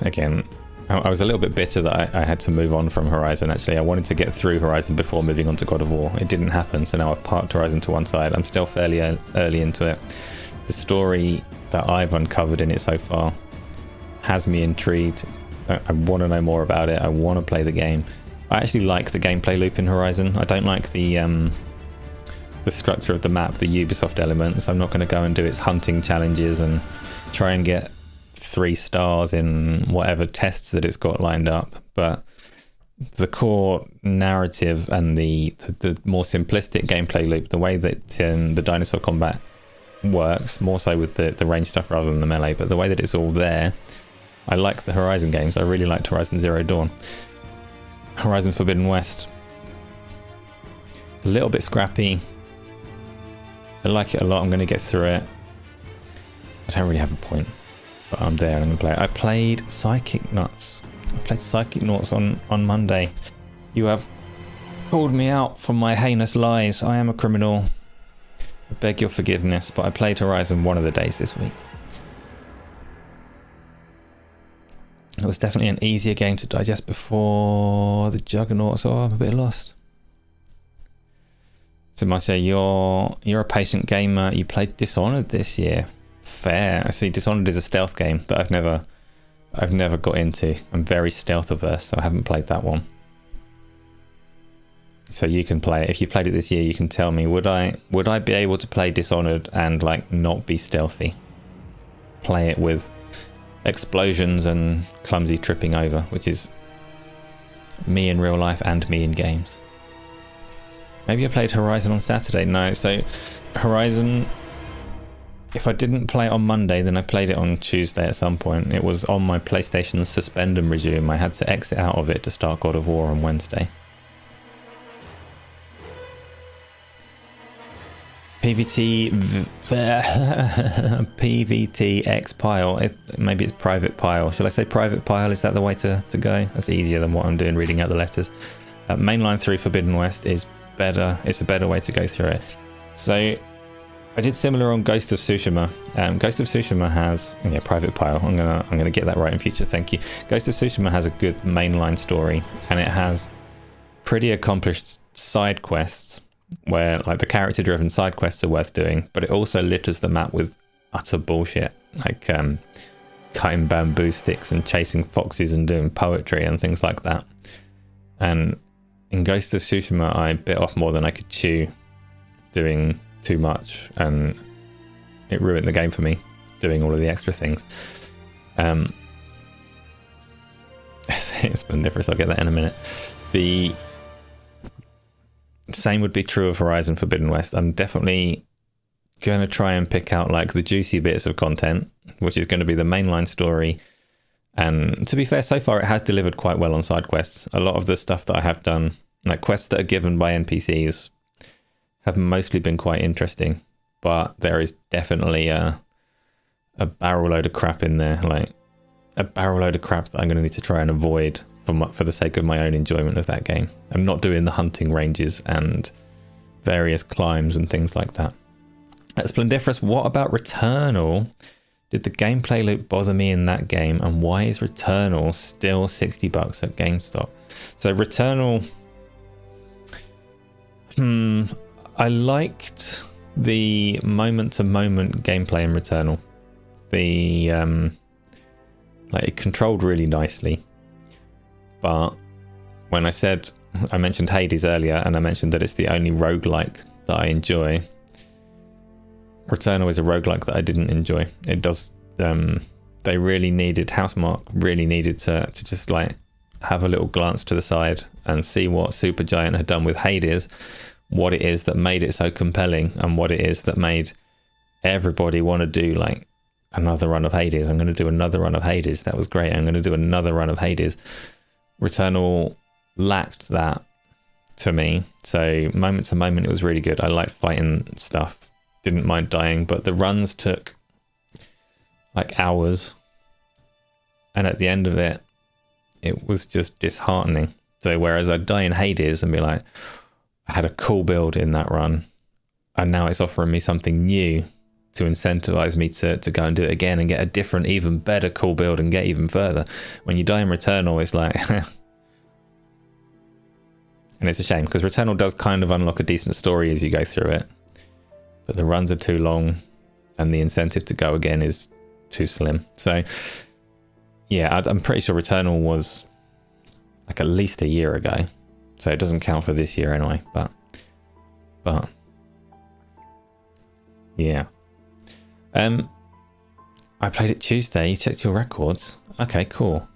again, I was a little bit bitter that I had to move on from Horizon. Actually, I wanted to get through Horizon before moving on to God of War. It didn't happen, so now I've parked Horizon to one side. I'm still fairly early into it. The story that I've uncovered in it so far has me intrigued. I want to know more about it. I want to play the game. I actually like the gameplay loop in Horizon. I don't like the structure of the map, the Ubisoft elements. I'm not going to go and do its hunting challenges and try and get 3 stars in whatever tests that it's got lined up. But the core narrative and the more simplistic gameplay loop, the way that the dinosaur combat works, more so with the range stuff rather than the melee, but the way that it's all there, I like the Horizon games. I really liked Horizon Zero Dawn. Horizon Forbidden West, it's a little bit scrappy. I like it a lot. I'm going to get through it. I don't really have a point, but I'm there and I'm going to play it. I played Psychonauts on Monday. You have called me out for my heinous lies. I am a criminal. I beg your forgiveness, but I played Horizon one of the days this week. It was definitely an easier game to digest before the Juggernaut, so I'm a bit lost. So Marcia, you're a patient gamer. You played Dishonored this year. Fair. I see. Dishonored is a stealth game that I've never got into. I'm very stealth averse, so I haven't played that one. So you can play it. If you played it this year, you can tell me, would I be able to play Dishonored and like not be stealthy? Play it with explosions and clumsy tripping over, which is me in real life and me in games. Maybe I played Horizon on Saturday. No, so Horizon if I didn't play it on Monday, then I played it on Tuesday at some point. It was on my PlayStation suspend and resume. I had to exit out of it to start God of War on Wednesday. PVT X pile. Maybe it's private pile. Should I say private pile? Is that the way to go? That's easier than what I'm doing reading out the letters. Mainline 3 Forbidden West is better. It's a better way to go through it. So I did similar on Ghost of Tsushima. Ghost of Tsushima has private pile. I'm gonna get that right in future. Thank you. Ghost of Tsushima has a good mainline story, and it has pretty accomplished side quests where like the character driven side quests are worth doing, but it also litters the map with utter bullshit, like cutting bamboo sticks and chasing foxes and doing poetry and things like that. And in Ghost of Tsushima I bit off more than I could chew doing too much, and it ruined the game for me doing all of the extra things. It's been different, so I'll get that in a minute. The same would be true of Horizon Forbidden West. I'm definitely going to try and pick out like the juicy bits of content, which is going to be the mainline story. And to be fair, so far it has delivered quite well on side quests. A lot of the stuff that I have done, like quests that are given by NPCs, have mostly been quite interesting, but there is definitely a barrel load of crap in there, like a barrel load of crap that I'm going to need to try and avoid for the sake of my own enjoyment of that game. I'm not doing the hunting ranges and various climbs and things like that. Splendiferous, what about Returnal? Did the gameplay loop bother me in that game, and why is Returnal still $60 at GameStop? So Returnal, I liked the moment-to-moment gameplay in Returnal. Like it controlled really nicely. But when I mentioned Hades earlier, and I mentioned that it's the only roguelike that I enjoy, Returnal is a roguelike that I didn't enjoy. It does, they really needed, Housemarque really needed to just like have a little glance to the side and see what Supergiant had done with Hades, what it is that made it so compelling, and what it is that made everybody want to do like another run of Hades. I'm going to do another run of Hades. That was great. I'm going to do another run of Hades. Returnal lacked that to me. So moment to moment, it was really good. I liked fighting stuff. Didn't mind dying, but the runs took like hours. And at the end of it, it was just disheartening. So whereas I'd die in Hades and be like, I had a cool build in that run, and now it's offering me something new to incentivize me to go and do it again and get a different, even better cool build and get even further. When you die in Returnal, it's like... and it's a shame, because Returnal does kind of unlock a decent story as you go through it. But the runs are too long, and the incentive to go again is too slim. So, yeah, I'm pretty sure Returnal was like at least a year ago. So it doesn't count for this year anyway. But yeah. I played it Tuesday. You checked your records. Okay, cool.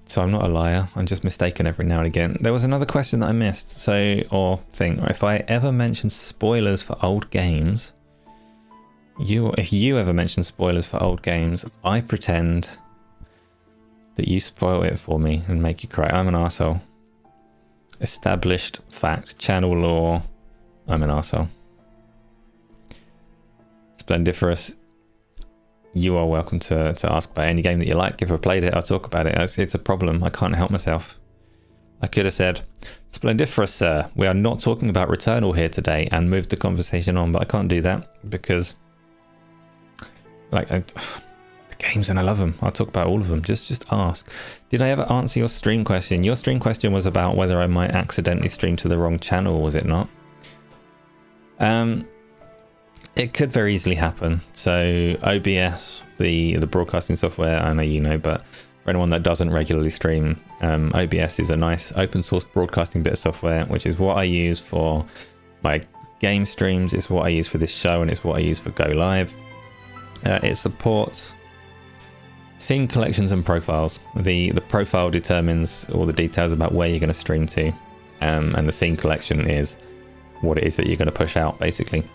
So I'm not a liar. I'm just mistaken every now and again. There was another question that I missed. If I ever mention spoilers for old games, if you ever mention spoilers for old games, I pretend that you spoil it for me and make you cry. I'm an arsehole. Established fact. Channel law. I'm an arsehole. Splendiferous, you are welcome to ask about any game that you like. If I played it, I'll talk about it. It's a problem. I can't help myself. I could have said, Splendiferous, sir, we are not talking about Returnal here today, and moved the conversation on, but I can't do that because the games, and I love them. I'll talk about all of them. Just ask. Did I ever answer your stream question? Your stream question was about whether I might accidentally stream to the wrong channel, was it not? It could very easily happen. So OBS, the broadcasting software, I know you know, but for anyone that doesn't regularly stream, OBS is a nice open source broadcasting bit of software, which is what I use for my game streams. It's what I use for this show, and it's what I use for Go Live. It supports scene collections and profiles. The profile determines all the details about where you're going to stream to, and the scene collection is what it is that you're going to push out, basically.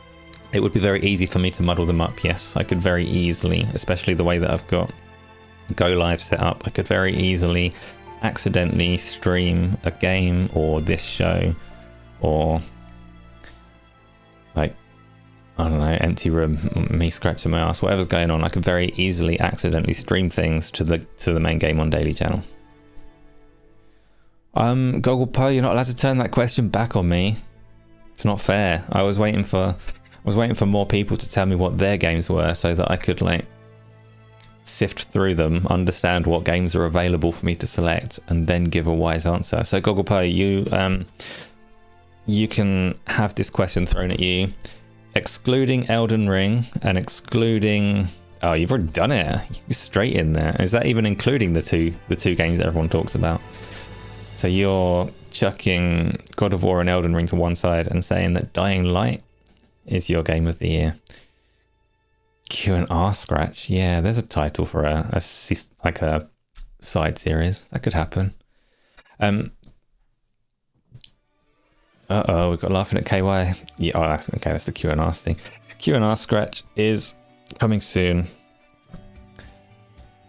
It would be very easy for me to muddle them up, yes. I could very easily, especially the way that I've got GotY set up, I could very easily accidentally stream a game or this show or like, I don't know, empty room, me scratching my ass, whatever's going on. I could very easily accidentally stream things to the main game on daily channel. GoglePo, you're not allowed to turn that question back on me. It's not fair. I was waiting for more people to tell me what their games were so that I could like sift through them, understand what games are available for me to select, and then give a wise answer. So GoglePo, you can have this question thrown at you, excluding Elden Ring and excluding... Oh, you've already done it. You're straight in there. Is that even including the two games that everyone talks about? So you're chucking God of War and Elden Ring to one side and saying that Dying Light is your game of the year. Q&R scratch. Yeah, there's a title for a side series. That could happen. Uh-oh, we've got laughing at KY. Yeah, oh, that's the Q&R thing. Q&R scratch is coming soon.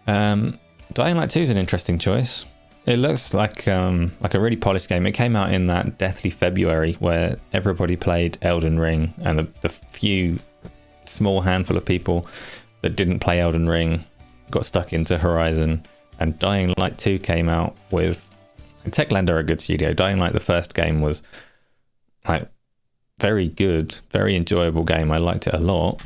Dying Light 2 is an interesting choice. It looks like a really polished game. It came out in that deathly February where everybody played Elden Ring, and the few small handful of people that didn't play Elden Ring got stuck into Horizon. And Dying Light 2 came out with... Techland are a good studio. Dying Light, the first game, was like very good, very enjoyable game. I liked it a lot.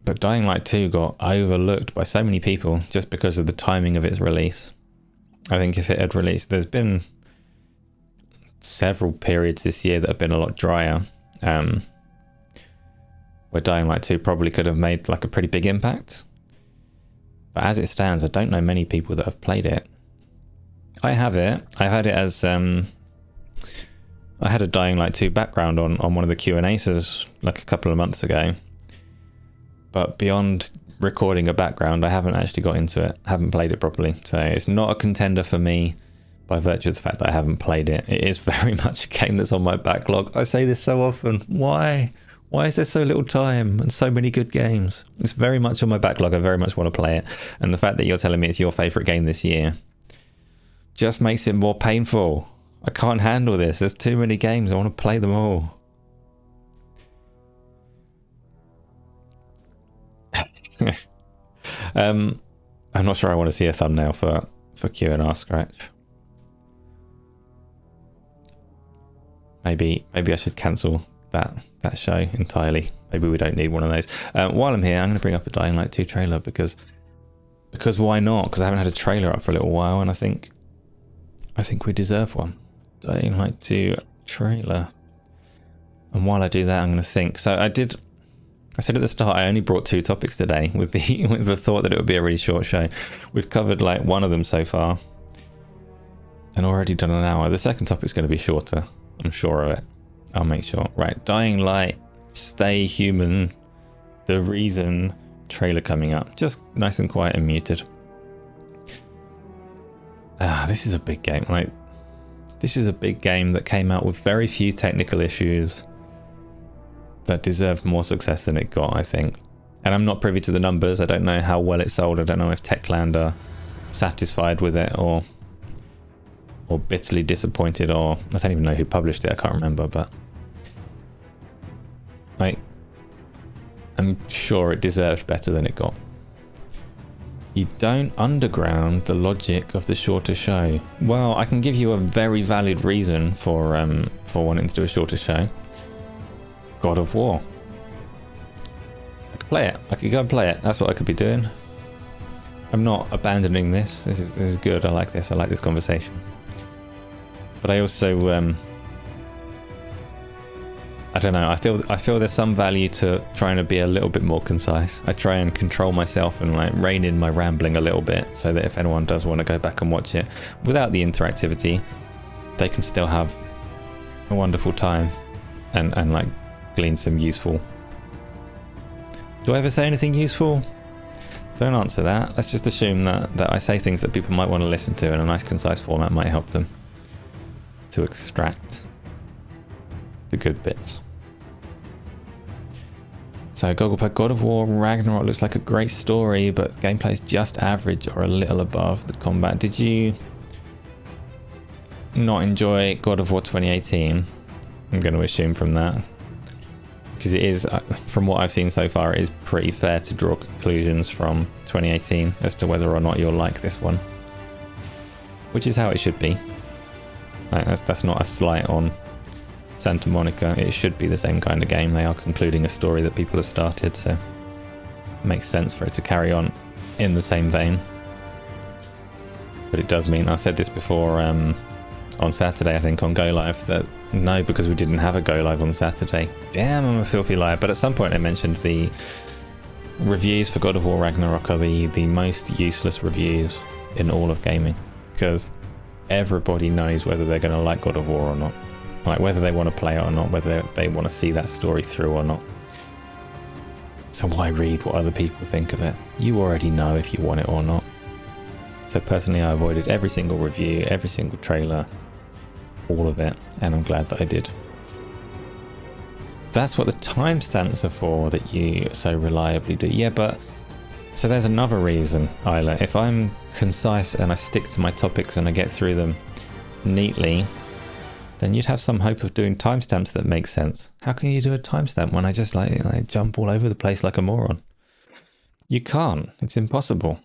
But Dying Light 2 got overlooked by so many people just because of the timing of its release. I think if it had released... There's been several periods this year that have been a lot drier, where Dying Light 2 probably could have made like a pretty big impact. But as it stands, I don't know many people that have played it. I have it. I've had it as... I had a Dying Light 2 background on one of the Q&As like a couple of months ago. But beyond recording a background, I haven't actually got into it. Haven't played it properly. So it's not a contender for me by virtue of the fact that I haven't played it. It is very much a game that's on my backlog. I say this so often. Why? Why is there so little time and so many good games? It's very much on my backlog. I very much want to play it. And the fact that you're telling me it's your favourite game this year just makes it more painful. I can't handle this. There's too many games. I want to play them all. I'm not sure I want to see a thumbnail for Q&R scratch. Maybe I should cancel that show entirely. Maybe we don't need one of those. While I'm here, I'm going to bring up a Dying Light 2 trailer because why not? Because I haven't had a trailer up for a little while, and I think we deserve one. Dying Light 2 trailer. And while I do that, I'm going to think. So I said at the start I only brought 2 topics today with the thought that it would be a really short show. We've covered like one of them so far and already done an hour. The second topic's going to be shorter. I'm sure of it. I'll make sure. Right, Dying Light, Stay Human, The Reason trailer coming up. Just nice and quiet and muted. This is a big game. Like, this is a big game that came out with very few technical issues that deserved more success than it got, I think. And I'm not privy to the numbers. I don't know how well it sold. I don't know if Techland are satisfied with it or bitterly disappointed, or I don't even know who published it. I can't remember, but I'm sure it deserved better than it got. You don't underground the logic of the shorter show. Well, I can give you a very valid reason for wanting to do a shorter show. God of War. I could play it. I could go and play it. That's what I could be doing. I'm not abandoning this. This is good. I like this. I like this conversation. But I also, I don't know. I feel there's some value to trying to be a little bit more concise. I try and control myself and like rein in my rambling a little bit, so that if anyone does want to go back and watch it without the interactivity, they can still have a wonderful time and like glean some useful. Do I ever say anything useful? Don't answer that. Let's just assume that I say things that people might want to listen to, and a nice concise format might help them to extract the good bits. So Gogglepad, God of War Ragnarok looks like a great story, but gameplay is just average or a little above the combat. Did you not enjoy God of War 2018? I'm going to assume from that. Because it is, from what I've seen so far, it is pretty fair to draw conclusions from 2018 as to whether or not you'll like this one. Which is how it should be. That's not a slight on Santa Monica. It should be the same kind of game. They are concluding a story that people have started, so it makes sense for it to carry on in the same vein. But it does mean, I said this before on Saturday, I think, on Go Live, that no, because we didn't have a Go Live on Saturday. Damn, I'm a filthy liar. But at some point I mentioned the reviews for God of War Ragnarok are the most useless reviews in all of gaming, because everybody knows whether they're going to like God of War or not. Like whether they want to play it or not, whether they want to see that story through or not. So why read what other people think of it? You already know if you want it or not. So personally, I avoided every single review, every single trailer, all of it, and I'm glad that I did. That's what the timestamps are for that you so reliably do. Yeah, but so there's another reason, Isla. If I'm concise and I stick to my topics and I get through them neatly, then you'd have some hope of doing timestamps that make sense. How can you do a timestamp when I just like jump all over the place like a moron? You can't. It's impossible.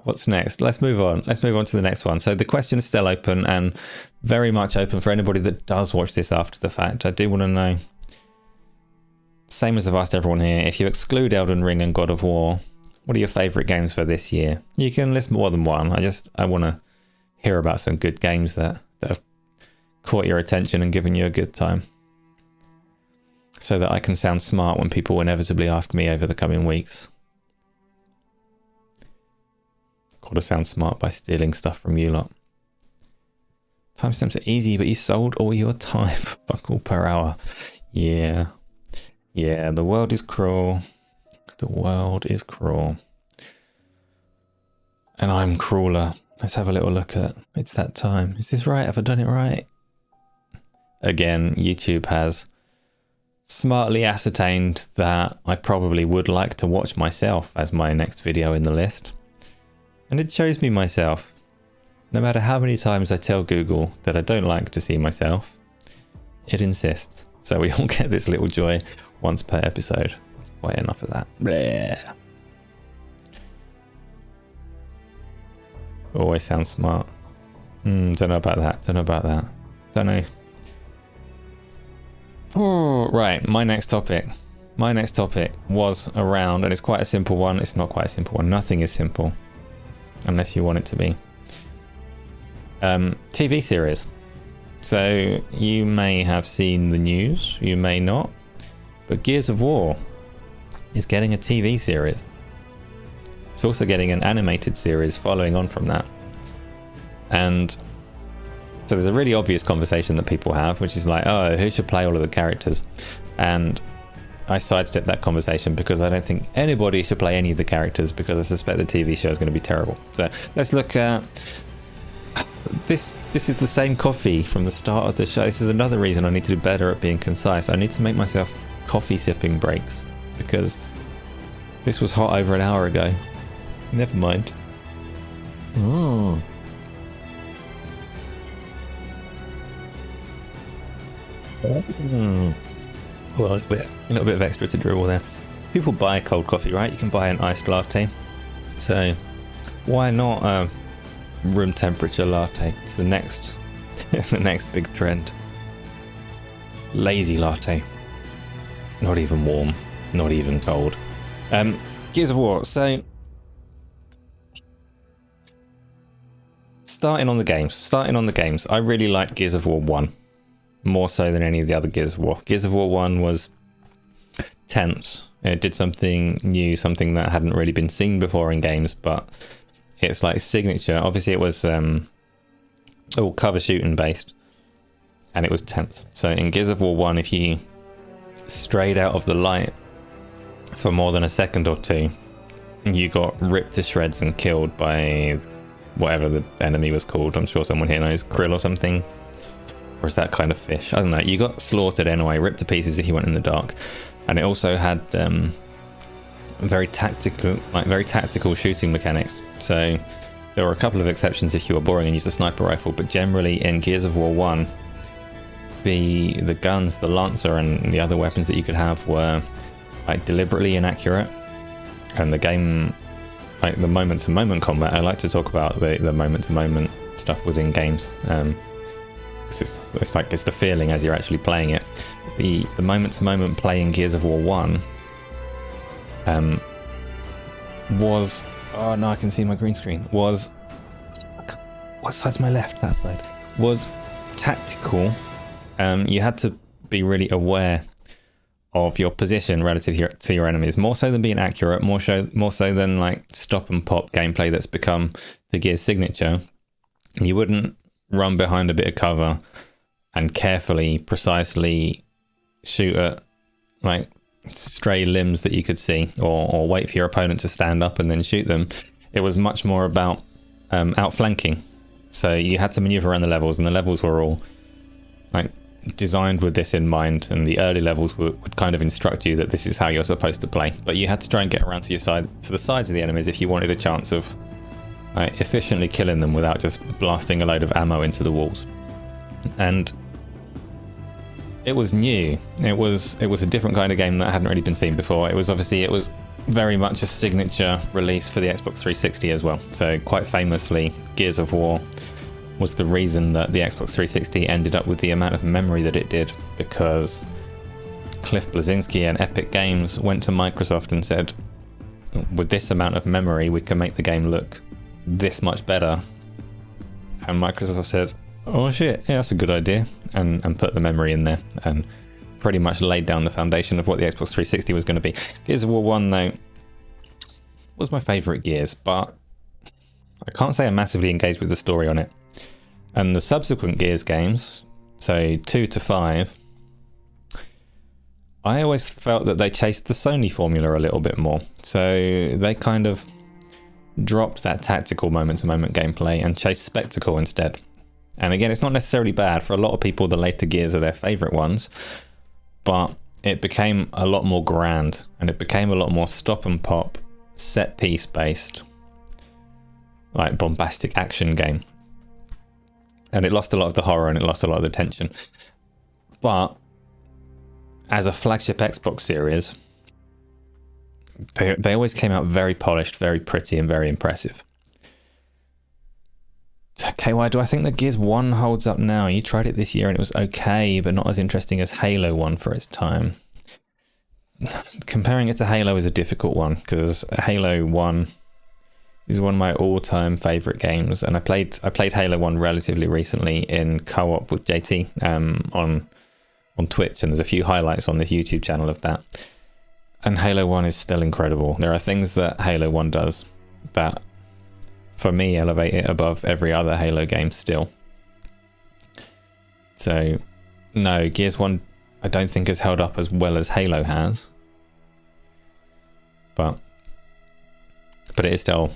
What's next? Let's move on. Let's move on to the next one. So the question is still open and very much open for anybody that does watch this after the fact. I do want to know, same as I've asked everyone here, if you exclude Elden Ring and God of War, what are your favourite games for this year? You can list more than one. I want to hear about some good games that have caught your attention and given you a good time, so that I can sound smart when people inevitably ask me over the coming weeks. Got to sound smart by stealing stuff from you lot. Timestamps are easy, but you sold all your time for fuck all per hour. Yeah, the world is cruel. The world is cruel. And I'm crueler. Let's have a little look at It's that time. Is this right? Have I done it right? Again, YouTube has smartly ascertained that I probably would like to watch myself as my next video in the list. And it shows me myself. No matter how many times I tell Google that I don't like to see myself, it insists. So we all get this little joy once per episode. That's quite enough of that. Bleh. Always sounds smart. Don't know about that. Don't know. Oh, right, my next topic. My next topic was around, and it's quite a simple one. It's not quite a simple one. Nothing is simple. Unless you want it to be. TV series. So you may have seen the news, you may not, but Gears of War is getting a TV series. It's also getting an animated series following on from that. And so there's a really obvious conversation that people have, which is like, oh, who should play all of the characters? And I sidestepped that conversation because I don't think anybody should play any of the characters, because I suspect the TV show is going to be terrible. So let's look at this. This is the same coffee from the start of the show. This is another reason I need to do better at being concise. I need to make myself coffee sipping breaks, because this was hot over an hour ago. Never mind. Oh. Well, a little bit of extra to dribble there. People buy cold coffee, right? You can buy an iced latte. So why not a room temperature latte? It's the next the next big trend. Lazy latte. Not even warm, not even cold. Gears of War. So starting on the games. I really liked Gears of War 1. More so than any of the other Gears of War. Gears of War 1 was tense. It did something new, something that hadn't really been seen before in games, but it's like signature. Obviously it was all cover shooting based, and it was tense. So in Gears of War 1, if you strayed out of the light for more than a second or two, you got ripped to shreds and killed by whatever the enemy was called. I'm sure someone here knows, Krill or something. Or is that kind of fish? I don't know. You got slaughtered anyway, ripped to pieces if you went in the dark. And it also had very tactical shooting mechanics. So there were a couple of exceptions if you were boring and used a sniper rifle, but generally in Gears of War 1, the guns, the Lancer and the other weapons that you could have were like deliberately inaccurate. And the game, like the moment-to-moment combat, I like to talk about the moment-to-moment stuff within games. It's like it's the feeling as you're actually playing it. The moment-to-moment play in Gears of War 1 was... Oh no, I can see my green screen. Was... What side's my left? That side. Was tactical. You had to be really aware of your position relative to your enemies, more so than being accurate, more so than like stop and pop gameplay that's become the Gears signature. You wouldn't run behind a bit of cover and carefully, precisely shoot at like stray limbs that you could see, or wait for your opponent to stand up and then shoot them. It was much more about outflanking. So you had to maneuver around the levels, and the levels were all like designed with this in mind, and the early levels would kind of instruct you that this is how you're supposed to play. But you had to try and get around to the sides of the enemies if you wanted a chance of efficiently killing them without just blasting a load of ammo into the walls. And it was new. It was a different kind of game that hadn't really been seen before. It was very much a signature release for the Xbox 360 as well. So quite famously, Gears of War was the reason that the Xbox 360 ended up with the amount of memory that it did, because Cliff Bleszinski and Epic Games went to Microsoft and said, with this amount of memory we can make the game look this much better. And Microsoft said, oh shit, yeah, that's a good idea, and put the memory in there, and pretty much laid down the foundation of what the Xbox 360 was going to be. Gears of War 1 though was my favourite Gears, but I can't say I'm massively engaged with the story on it. And the subsequent Gears games, so 2 to 5, I always felt that they chased the Sony formula a little bit more. So they kind of dropped that tactical moment-to-moment gameplay and chased spectacle instead. And again, it's not necessarily bad. For a lot of people, the later Gears are their favourite ones, but it became a lot more grand, and it became a lot more stop and pop, set piece based, like bombastic action game. And it lost a lot of the horror, and it lost a lot of the tension. But as a flagship Xbox series, they always came out very polished, very pretty, and very impressive. KY, do I think that Gears 1 holds up now? You tried it this year and it was okay, but not as interesting as Halo 1 for its time. Comparing it to Halo is a difficult one, because Halo 1 is one of my all-time favourite games, and I played Halo 1 relatively recently in co-op with JT on Twitch, and there's a few highlights on this YouTube channel of that. And Halo 1 is still incredible. There are things that Halo 1 does that, for me, elevate it above every other Halo game still. So, no, Gears 1 I don't think has held up as well as Halo has. But it is still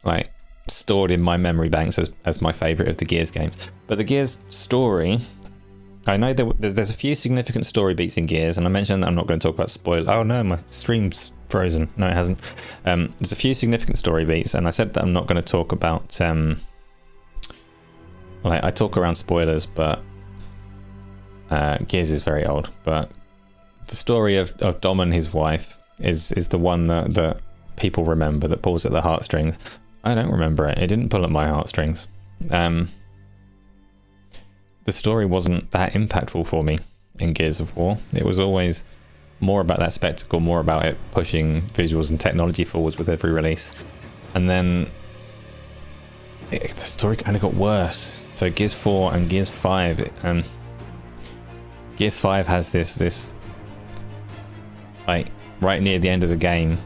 like stored in my memory banks as my favourite of the Gears games. But the Gears story, I know there's a few significant story beats in Gears, and I mentioned that I'm not going to talk about spoil. Oh no, my stream's frozen. No, it hasn't. There's a few significant story beats, and I said that I'm not going to talk about. I talk around spoilers, but Gears is very old. But the story of Dom and his wife is the one that people remember, that pulls at the heartstrings. I don't remember it. It didn't pull at my heartstrings. The story wasn't that impactful for me in Gears of War. It was always more about that spectacle, more about it pushing visuals and technology forwards with every release. And then the story kind of got worse. So Gears 4 and Gears 5, Gears 5 has this like right near the end of the game,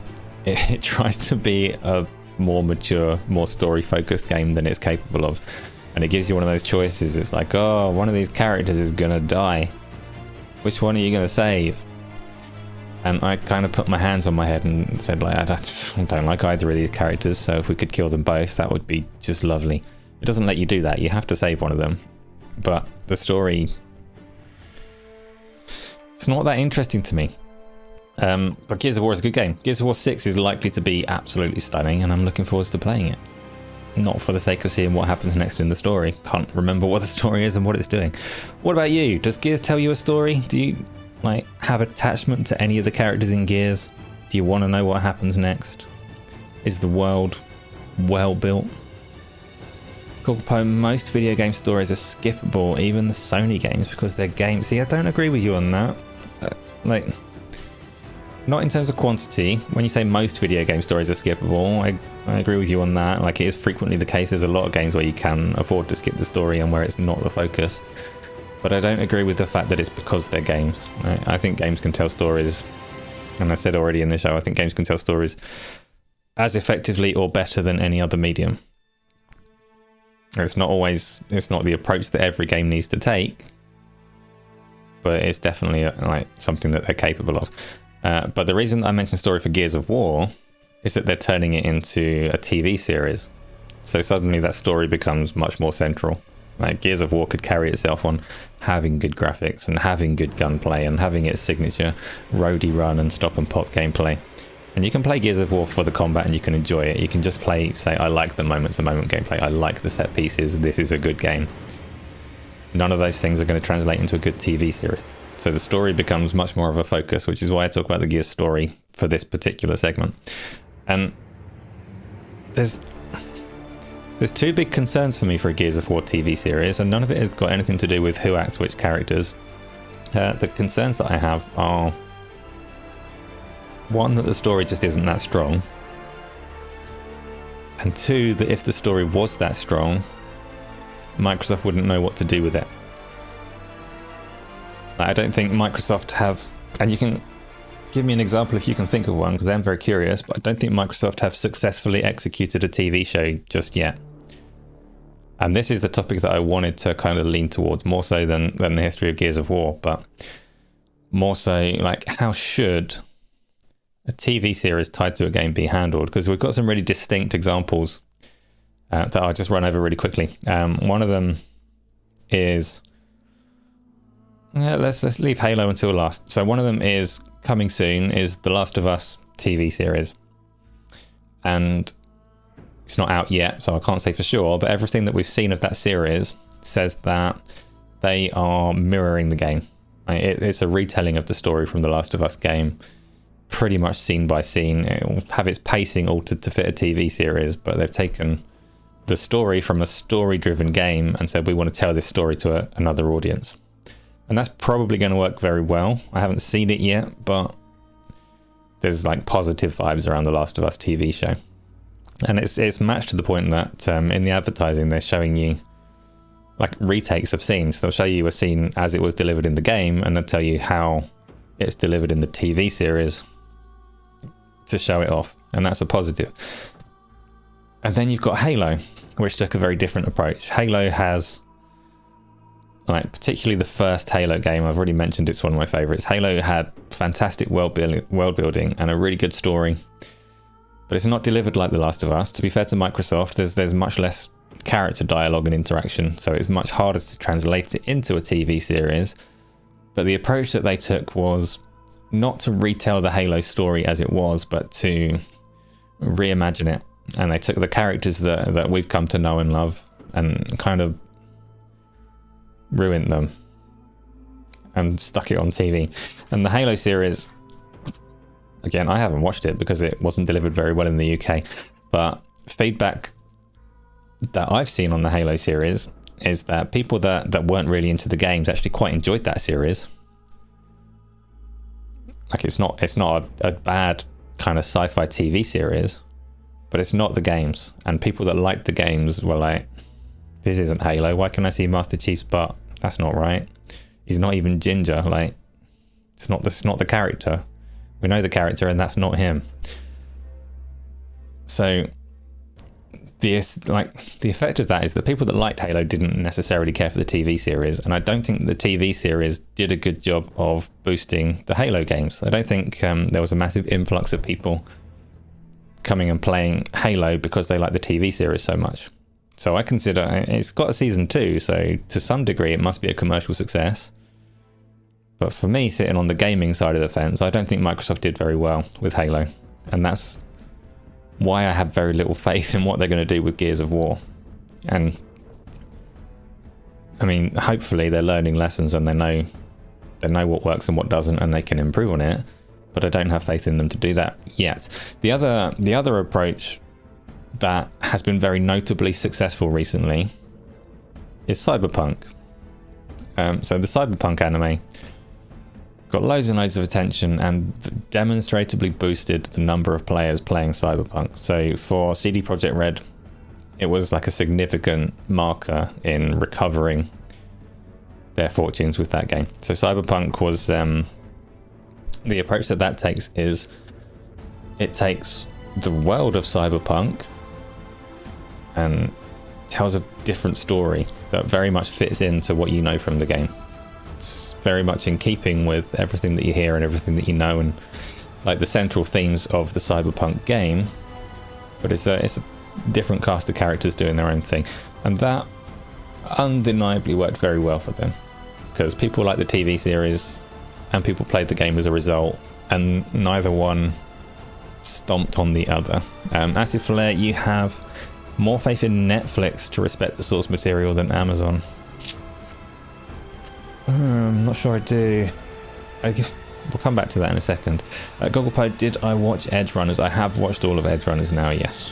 it tries to be a more mature, more story-focused game than it's capable of. And it gives you one of those choices. It's like, oh, one of these characters is going to die. Which one are you going to save? And I kind of put my hands on my head and said, like, I don't like either of these characters, so if we could kill them both, that would be just lovely. It doesn't let you do that. You have to save one of them. but the story, it's not that interesting to me. But Gears of War is a good game. Gears of War 6 is likely to be absolutely stunning, and I'm looking forward to playing it. Not for the sake of seeing what happens next in the story. Can't remember what the story is and what it's doing. What about you? Does Gears tell you a story? Do you have attachment to any of the characters in Gears? Do you want to know what happens next? Is the world well built? Most video game stories are skippable, even the Sony games, because they're games. See, I don't agree with you on that. Not in terms of quantity. When you say most video game stories are skippable, I agree with you on that. It is frequently the case. There's a lot of games where you can afford to skip the story and where it's not the focus. But I don't agree with the fact that it's because they're games. I think games can tell stories, and I said already in the show, I think games can tell stories as effectively or better than any other medium. It's not the approach that every game needs to take, but it's definitely something that they're capable of. But the reason I mentioned story for Gears of War is that they're turning it into a TV series. So suddenly that story becomes much more central. Gears of War could carry itself on having good graphics and having good gunplay and having its signature roadie run and stop and pop gameplay. And you can play Gears of War for the combat and you can enjoy it. You can just say, I like the moment-to-moment gameplay. I like the set pieces. This is a good game. None of those things are going to translate into a good TV series. So the story becomes much more of a focus, which is why I talk about the Gears story for this particular segment. And there's two big concerns for me for a Gears of War TV series, and none of it has got anything to do with who acts which characters. The concerns that I have are, one, that the story just isn't that strong, and two, that if the story was that strong, Microsoft wouldn't know what to do with it. I don't think Microsoft have, and you can give me an example if you can think of one, because I'm very curious, but I don't think Microsoft have successfully executed a TV show just yet. And this is the topic that I wanted to kind of lean towards, more so than the history of Gears of War, but more so how should a TV series tied to a game be handled? Because we've got some really distinct examples that I'll just run over really quickly. One of them is, let's leave Halo until last. So one of them is coming soon, is The Last of Us TV series. And it's not out yet, so I can't say for sure, but everything that we've seen of that series says that they are mirroring the game. It's a retelling of the story from The Last of Us game, pretty much scene by scene. It will have its pacing altered to fit a TV series, but they've taken the story from a story-driven game and said, we want to tell this story to another audience. And that's probably going to work very well. I haven't seen it yet, but there's positive vibes around The Last of Us TV show. And it's matched to the point that in the advertising, they're showing you retakes of scenes. They'll show you a scene as it was delivered in the game, and they'll tell you how it's delivered in the TV series to show it off. And that's a positive. And then you've got Halo, which took a very different approach. Halo has, particularly the first Halo game, I've already mentioned it's one of my favorites. Halo had fantastic world building and a really good story, but it's not delivered like The Last of Us. To be fair to Microsoft, there's much less character dialogue and interaction, so it's much harder to translate it into a TV series. But the approach that they took was not to retell the Halo story as it was, but to reimagine it. And they took the characters that we've come to know and love and kind of ruined them and stuck it on TV. And the Halo series, again, I haven't watched it because it wasn't delivered very well in the UK, but feedback that I've seen on the Halo series is that people that weren't really into the games actually quite enjoyed that series. It's not a bad kind of sci-fi TV series, but it's not the games. And people that liked the games were like, this isn't Halo. Why can I see Master Chief's butt? That's not right. He's not even ginger. It's not the character. We know the character, and that's not him. So the effect of that is that people that liked Halo didn't necessarily care for the TV series, and I don't think the TV series did a good job of boosting the Halo games. I don't think there was a massive influx of people coming and playing Halo because they like the TV series so much. So I consider it's got a season 2, so to some degree it must be a commercial success. But for me, sitting on the gaming side of the fence, I don't think Microsoft did very well with Halo. And that's why I have very little faith in what they're going to do with Gears of War. And I mean, hopefully they're learning lessons and they know what works and what doesn't, and they can improve on it. But I don't have faith in them to do that yet. The other approach that has been very notably successful recently is Cyberpunk. So the Cyberpunk anime got loads and loads of attention and demonstrably boosted the number of players playing Cyberpunk. So for CD Projekt Red, it was like a significant marker in recovering their fortunes with that game. So Cyberpunk was the approach that takes is it takes the world of Cyberpunk and tells a different story that very much fits into what you know from the game. It's very much in keeping with everything that you hear and everything that you know, and like the central themes of the Cyberpunk game, but it's a different cast of characters doing their own thing, and that undeniably worked very well for them because people like the TV series and people played the game as a result, and neither one stomped on the other. Acid Flare, you have more faith in Netflix to respect the source material than Amazon. I'm not sure I do. We'll come back to that in a second. Gogglepod, did I watch Edge Runners? I have watched all of Edge Runners now, yes.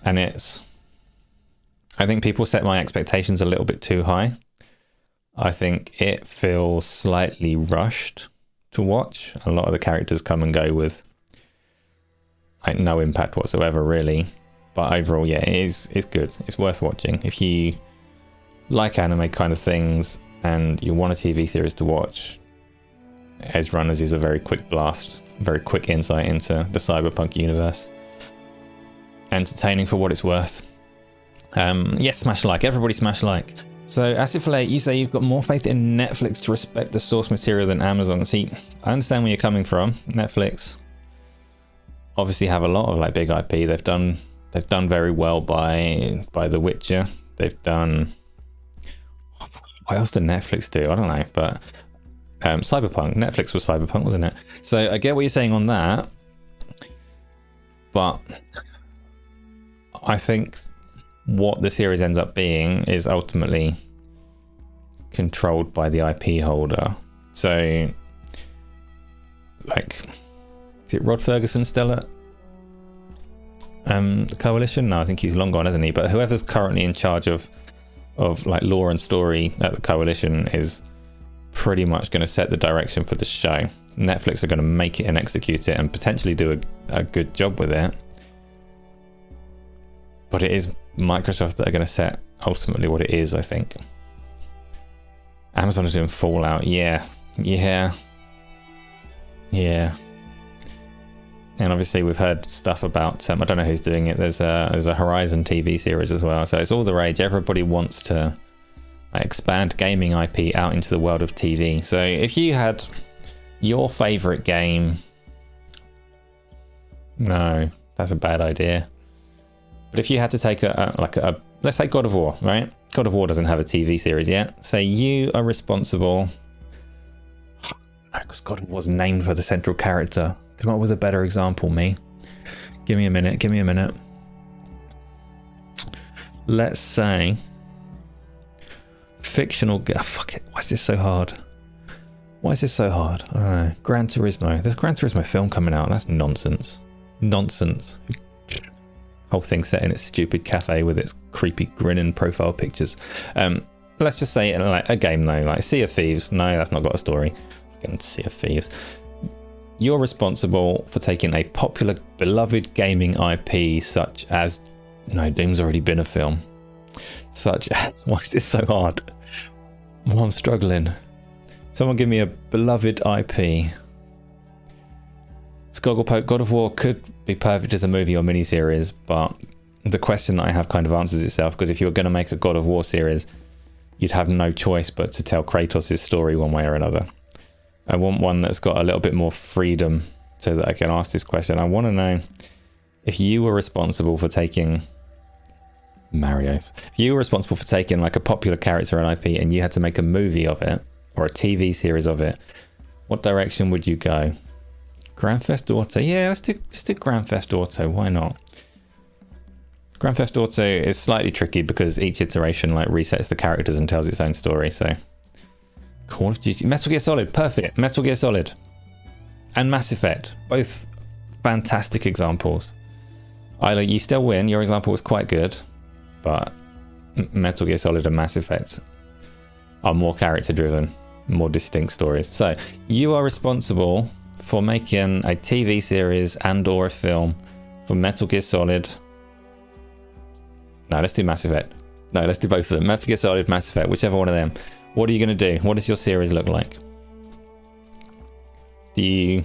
And I think people set my expectations a little bit too high. I think it feels slightly rushed to watch. A lot of the characters come and go with like no impact whatsoever, really. But overall, yeah, it's good. It's worth watching. If you like anime kind of things and you want a TV series to watch, Edge Runners is a very quick blast, very quick insight into the Cyberpunk universe. Entertaining for what it's worth. Yes, smash like. Everybody smash like. So, Acid Fillet, you say you've got more faith in Netflix to respect the source material than Amazon. See, I understand where you're coming from. Netflix obviously have a lot of like big IP. They've done very well by The Witcher. They've done, what else did Netflix do? I don't know, but Cyberpunk. Netflix was Cyberpunk, wasn't it? So I get what you're saying on that, but I think what the series ends up being is ultimately controlled by the IP holder. So, like, is it Rod Ferguson still at the Coalition? No, I think he's long gone, hasn't he? But whoever's currently in charge of like lore and story at the Coalition is pretty much going to set the direction for the show. Netflix are going to make it and execute it and potentially do a good job with it. But it is Microsoft that are going to set ultimately what it is, I think. Amazon is doing Fallout. Yeah. And obviously we've heard stuff about, I don't know who's doing it. There's a Horizon TV series as well. So it's all the rage. Everybody wants to expand gaming IP out into the world of TV. So if you had your favorite game, no, that's a bad idea. But if you had to take let's say God of War, right? God of War doesn't have a TV series yet. So you are responsible. Because God of War's named for the central character. Come up with a better example, me. Give me a minute. Let's say fictional. Fuck it. Why is this so hard? I don't know. Gran Turismo. There's a Gran Turismo film coming out. That's nonsense. Whole thing set in its stupid cafe with its creepy grinning profile pictures. Let's just say like a game though, like Sea of Thieves. No, that's not got a story. Fucking Sea of Thieves. You're responsible for taking a popular, beloved gaming IP such as, Doom's already been a film. Such as, why is this so hard? Well, I'm struggling. Someone give me a beloved IP. Scogglepoke, God of War could be perfect as a movie or miniseries, but the question that I have kind of answers itself, because if you were going to make a God of War series, you'd have no choice but to tell Kratos' story one way or another. I want one that's got a little bit more freedom so that I can ask this question. I want to know if you were responsible for taking Mario. If you were responsible for taking like a popular character and IP and you had to make a movie of it or a TV series of it, what direction would you go? Grand Theft Auto? Yeah, let's do Grand Theft Auto. Why not? Grand Theft Auto is slightly tricky because each iteration like resets the characters and tells its own story. So Call of Duty, Metal Gear Solid, perfect. Metal Gear Solid and Mass Effect, both fantastic examples. You still win. Your example was quite good, but Metal Gear Solid and Mass Effect are more character driven, more distinct stories. So you are responsible for making a TV series and or a film for Metal Gear Solid. No, let's do Mass Effect. No, let's do both of them. Metal Gear Solid, Mass Effect, whichever one of them. What are you going to do? What does your series look like? Do you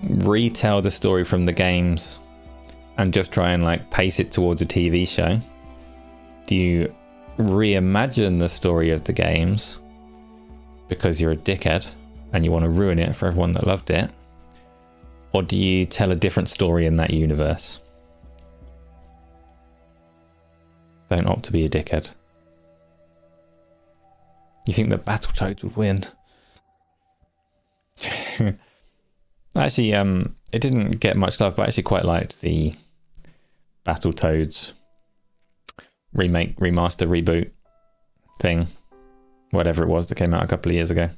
retell the story from the games and just try and like pace it towards a TV show? Do you reimagine the story of the games because you're a dickhead and you want to ruin it for everyone that loved it? Or do you tell a different story in that universe? Don't opt to be a dickhead. You think that Battletoads would win? Actually, it didn't get much love, but I actually quite liked the Battletoads remake, remaster, reboot thing. Whatever it was that came out a couple of years ago.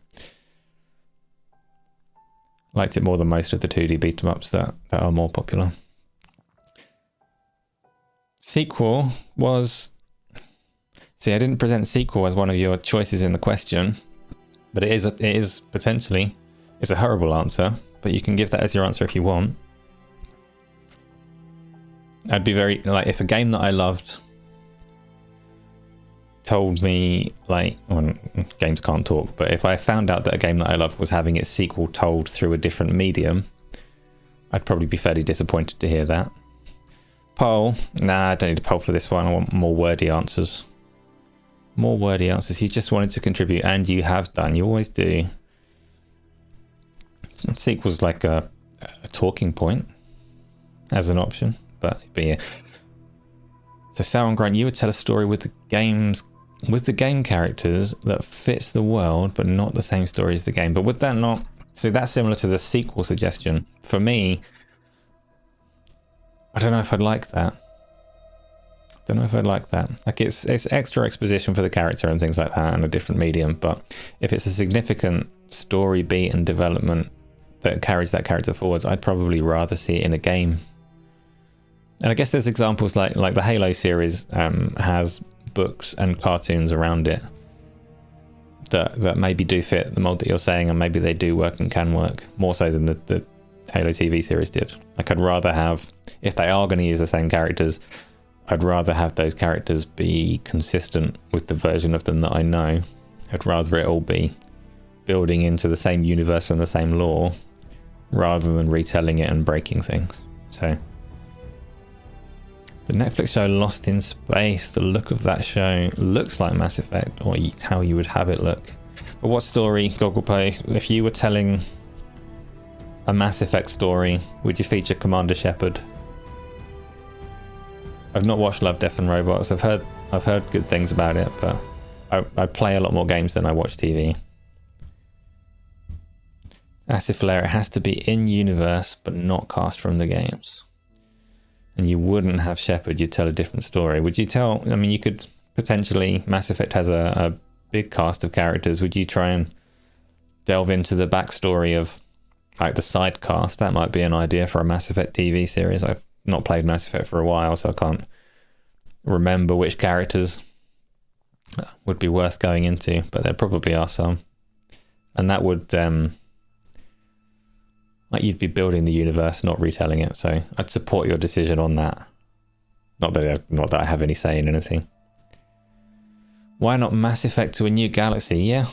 Liked it more than most of the 2D beat-em-ups that are more popular. Sequel was... See, I didn't present sequel as one of your choices in the question, but it is potentially... It's a horrible answer, but you can give that as your answer if you want. I'd be very... Like, if a game that I loved told me, like... Well, games can't talk, but if I found out that a game that I loved was having its sequel told through a different medium, I'd probably be fairly disappointed to hear that. Poll. Nah, I don't need a poll for this one. I want more wordy answers. More wordy answers. You just wanted to contribute, and you have done. You always do. Sequel's like a talking point as an option, but yeah. So Sauron Grunt, you would tell a story with the game characters that fits the world, but not the same story as the game. But would that not? So that's similar to the sequel suggestion. For me, I don't know if I'd like that. Like it's extra exposition for the character and things like that and a different medium, but if it's a significant story beat and development that carries that character forwards, I'd probably rather see it in a game. And I guess there's examples like the Halo series has books and cartoons around it that maybe do fit the mold that you're saying, and maybe they do work and can work more so than the Halo TV series did. Like, I'd rather have, if they are going to use the same characters, I'd rather have those characters be consistent with the version of them that I know. I'd rather it all be building into the same universe and the same lore rather than retelling it and breaking things. So the Netflix show Lost in Space, the look of that show looks like Mass Effect, or how you would have it look. But what story, GoglePay, if you were telling a Mass Effect story, would you feature Commander Shepard? I've not watched Love, Death and Robots. I've heard good things about it, but I play a lot more games than I watch TV. Acid Flare, it has to be in universe, but not cast from the games. And you wouldn't have Shepard, you'd tell a different story. Would you tell, I mean, you could potentially, Mass Effect has a big cast of characters. Would you try and delve into the backstory of like the side cast? That might be an idea for a Mass Effect TV series. I've not played Mass Effect for a while, so I can't remember which characters would be worth going into, but there probably are some. And that would like, you'd be building the universe, not retelling it. So I'd support your decision on that. Not that I have any say in anything. Why not Mass Effect to a new galaxy? Yeah.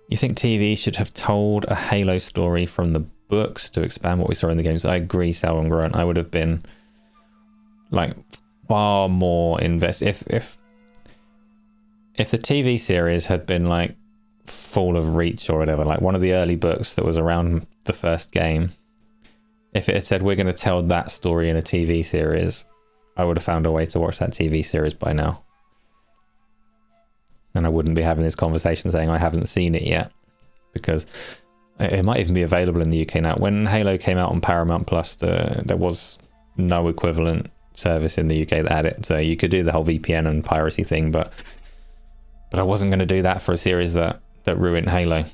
You think TV should have told a Halo story from the books to expand what we saw in the games? I agree, Sauron Grunt. I would have been like far more invested if the TV series had been like Fall of Reach or whatever, like one of the early books that was around the first game. If it had said we're going to tell that story in a TV series, I would have found a way to watch that TV series by now. And I wouldn't be having this conversation saying I haven't seen it yet, because it might even be available in the UK now. When Halo came out on Paramount Plus, there was no equivalent service in the UK that had it. So you could do the whole VPN and piracy thing, but I wasn't going to do that for a series that ruined Halo.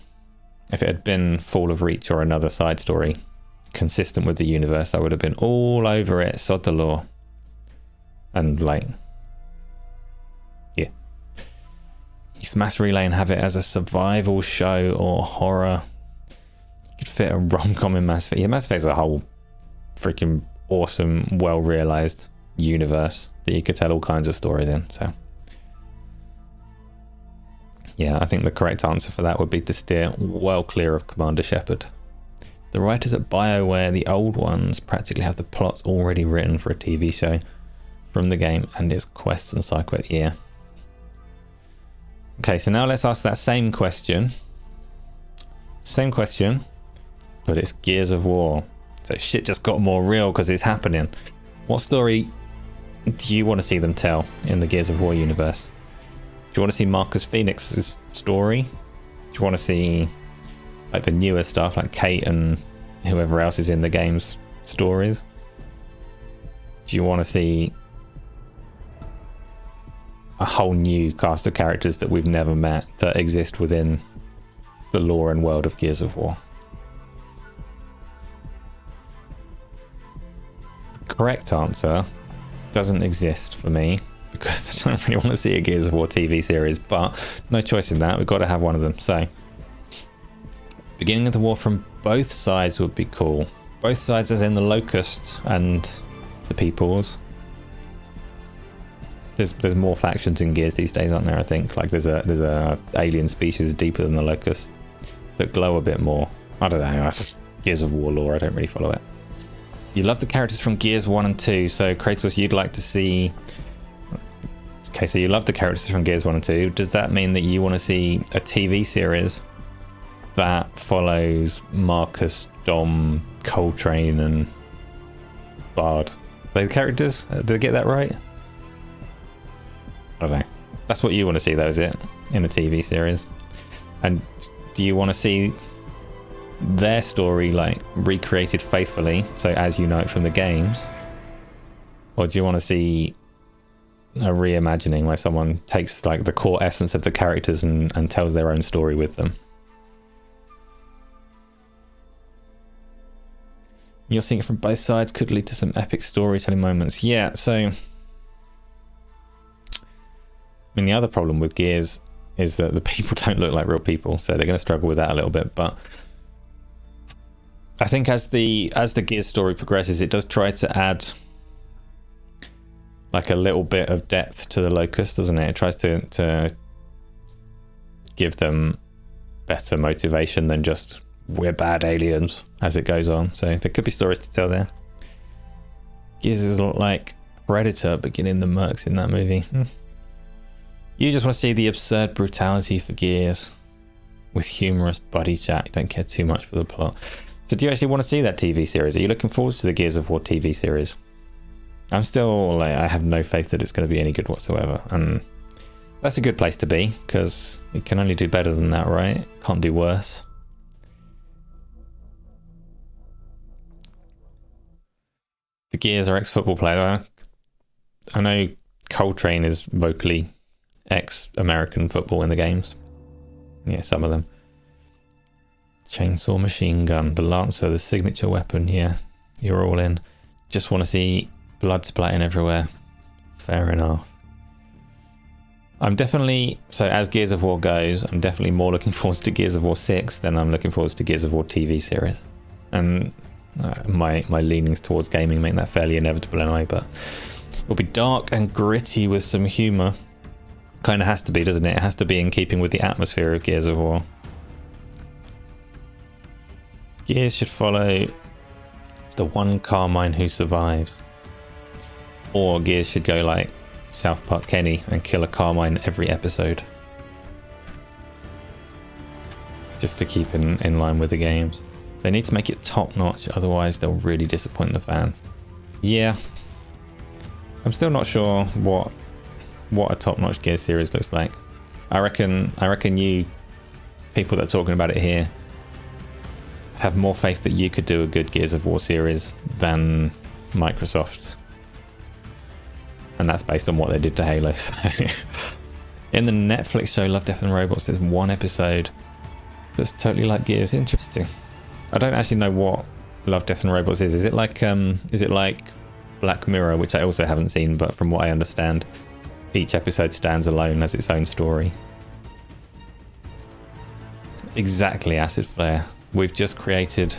If it had been Fall of Reach or another side story consistent with the universe, I would have been all over it, sod the law. And like, yeah. Use Mass Relay and have it as a survival show or horror. You could fit a rom-com in Mass Effect. Yeah, Mass Effect's a whole freaking awesome, well-realized universe that you could tell all kinds of stories in. So yeah, I think the correct answer for that would be to steer well clear of Commander Shepard. The writers at BioWare, the old ones, practically have the plots already written for a TV show from the game and its quests and side quests. Yeah. Okay, so now let's ask that same question. Same question, but it's Gears of War. So shit just got more real because it's happening. What story do you want to see them tell in the Gears of War universe? Do you want to see Marcus Phoenix's story? Do you want to see like the newer stuff, like Kate and whoever else is in the game's stories? Do you want to see a whole new cast of characters that we've never met that exist within the lore and world of Gears of War? The correct answer doesn't exist for me, because I don't really want to see a Gears of War TV series, but no choice in that. We've got to have one of them. So beginning of the war from both sides would be cool. Both sides as in the Locusts and the Peoples. There's more factions in Gears these days, aren't there? I think like there's a alien species deeper than the Locusts that glow a bit more. I don't know. That's just Gears of War lore. I don't really follow it. You love the characters from Gears 1 and 2, so Kratos, you'd like to see... Okay, so you love the characters from Gears 1 and 2. Does that mean that you want to see a TV series that follows Marcus, Dom, Coltrane, and Bard? Are they the characters? Did I get that right? I don't know. That's what you want to see, though, is it? In a TV series. And do you want to see their story like recreated faithfully, so as you know it from the games? Or do you want to see a reimagining where someone takes like the core essence of the characters and tells their own story with them? You're seeing it from both sides, could lead to some epic storytelling moments. Yeah, so I mean, the other problem with Gears is that the people don't look like real people, so they're going to struggle with that a little bit. But I think as the Gears story progresses, it does try to add like a little bit of depth to the Locust, doesn't it? It tries to give them better motivation than just we're bad aliens as it goes on. So there could be stories to tell there. Gears is like Predator, but getting the mercs in that movie. You just want to see the absurd brutality for Gears with humorous buddy chat. You don't care too much for the plot. So do you actually want to see that TV series? Are you looking forward to the Gears of War TV series? I'm still like, I have no faith that it's going to be any good whatsoever, and that's a good place to be, because it can only do better than that, right? Can't do worse. The Gears are ex-football player. I know Coltrane is vocally ex-American football in the games. Yeah, some of them. Chainsaw machine gun, the Lancer, the signature weapon. Yeah, you're all in. Just want to see blood splatting everywhere. Fair enough. I'm definitely, so as Gears of War goes, I'm definitely more looking forward to Gears of War 6 than I'm looking forward to Gears of War TV series. And my leanings towards gaming make that fairly inevitable anyway, but it'll be dark and gritty with some humour. Kind of has to be, doesn't it? It has to be in keeping with the atmosphere of Gears of War. Gears should follow the one Carmine who survives. Or Gears should go like South Park Kenny and kill a Carmine every episode. Just to keep in line with the games. They need to make it top notch, otherwise they'll really disappoint the fans. Yeah. I'm still not sure what a top notch Gears series looks like. I reckon you people that are talking about it here have more faith that you could do a good Gears of War series than Microsoft. And that's based on what they did to Halo. So. In the Netflix show Love, Death and Robots, there's one episode that's totally like Gears. Interesting. I don't actually know what Love, Death and Robots is. Is it like Black Mirror, which I also haven't seen, but from what I understand, each episode stands alone as its own story. Exactly, Acid Flare. We've just created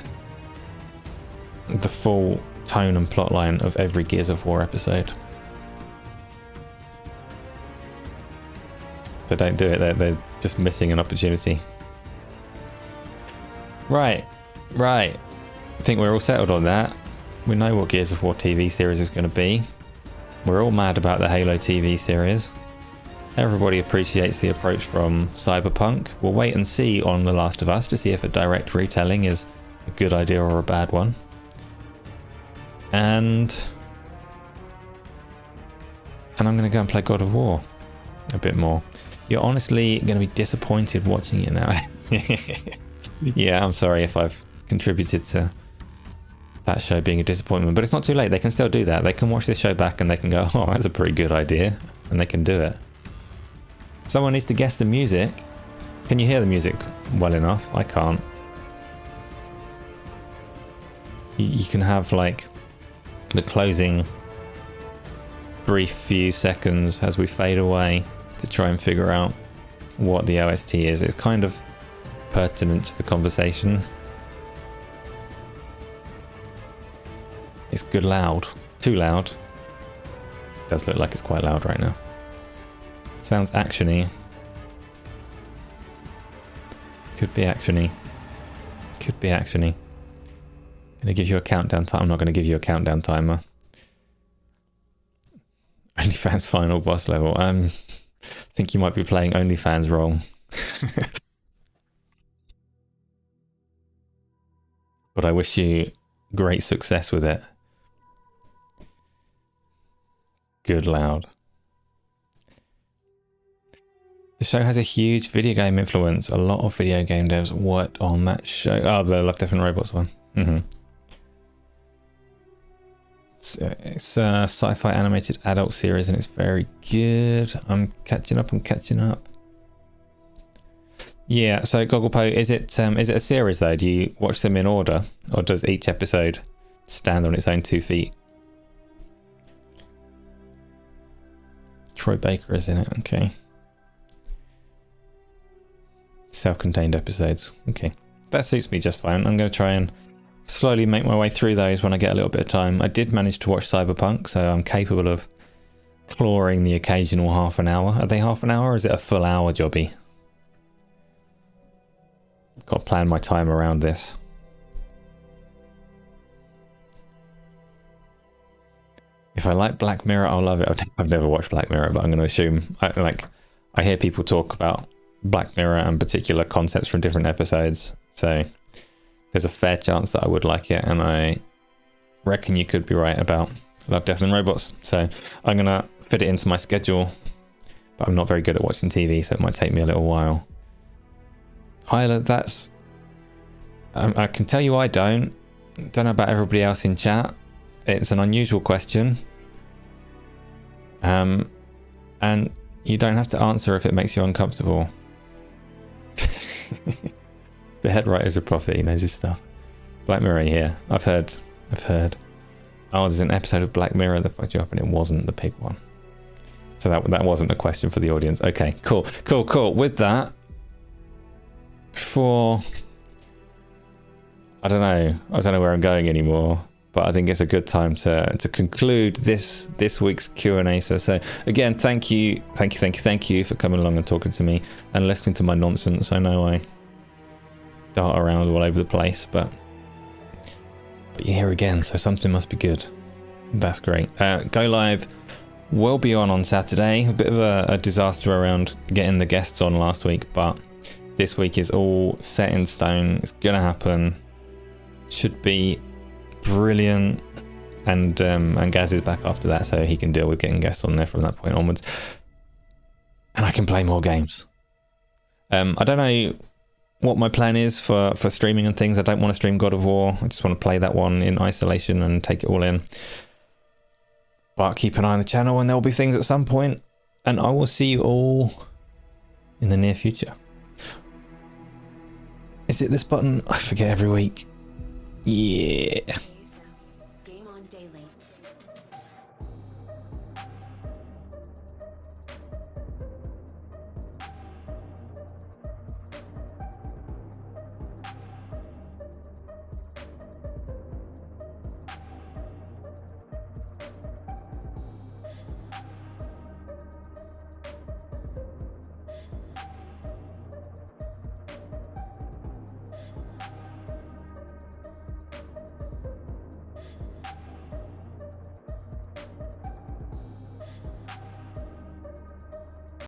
the full tone and plotline of every Gears of War episode. So don't do it, they're just missing an opportunity. Right. I think we're all settled on that. We know what Gears of War TV series is going to be. We're all mad about the Halo TV series. Everybody appreciates the approach from Cyberpunk. We'll wait and see on The Last of Us to see if a direct retelling is a good idea or a bad one. And I'm going to go and play God of War a bit more. You're honestly going to be disappointed watching it now. Yeah, I'm sorry if I've contributed to that show being a disappointment, but it's not too late. They can still do that. They can watch this show back and they can go, oh, that's a pretty good idea, and they can do it. Someone needs to guess the music. Can you hear the music well enough? I can't. You can have like the closing brief few seconds as we fade away to try and figure out what the OST is. It's kind of pertinent to the conversation. It's good loud. Too loud. It does look like it's quite loud right now. Sounds actiony. Could be actiony. Could be actiony. Gonna give you a countdown time. I'm not gonna give you a countdown timer. OnlyFans final boss level. I think you might be playing OnlyFans wrong. But I wish you great success with it. Good loud. The show has a huge video game influence. A lot of video game devs worked on that show. Oh, the Love, Death and Robots one. It's a sci-fi animated adult series and it's very good. I'm catching up. Yeah, so Gogglepo, is it a series though? Do you watch them in order, or does each episode stand on its own 2 feet? Troy Baker is in it, okay. Self-contained episodes, okay. That suits me just fine. I'm going to try and slowly make my way through those when I get a little bit of time. I did manage to watch Cyberpunk, so I'm capable of clawing the occasional half an hour. Are they half an hour or is it a full hour jobby? Got to plan my time around this. If I like Black Mirror, I'll love it. I've never watched Black Mirror, but I'm going to assume I hear people talk about Black Mirror and particular concepts from different episodes, so there's a fair chance that I would like it, and I reckon you could be right about Love, Death and Robots. So I'm going to fit it into my schedule, but I'm not very good at watching TV, so it might take me a little while. Isla, I can tell you I don't know about everybody else in chat. It's an unusual question. And you don't have to answer if it makes you uncomfortable. The head writer's a prophet, he knows his stuff. Black Mirror here. I've heard. Oh, there's an episode of Black Mirror that fucked you up and it wasn't the pig one. So that wasn't a question for the audience. Okay, cool. With that, before I don't know where I'm going anymore, but I think it's a good time to conclude this week's Q&A. So again, thank you for coming along and talking to me and listening to my nonsense. I know I dart around all over the place, but you're here again, so something must be good. That's great. Go Live will be on Saturday. A bit of a disaster around getting the guests on last week, but this week is all set in stone. It's gonna happen. should be brilliant. And Gaz is back after that, so he can deal with getting guests on there from that point onwards. And I can play more games. I don't know what my plan is for streaming and things. I don't want to stream God of War. I just want to play that one in isolation and take it all in. But keep an eye on the channel and there will be things at some point. And I will see you all in the near future. Is it this button? I forget every week. Yeah.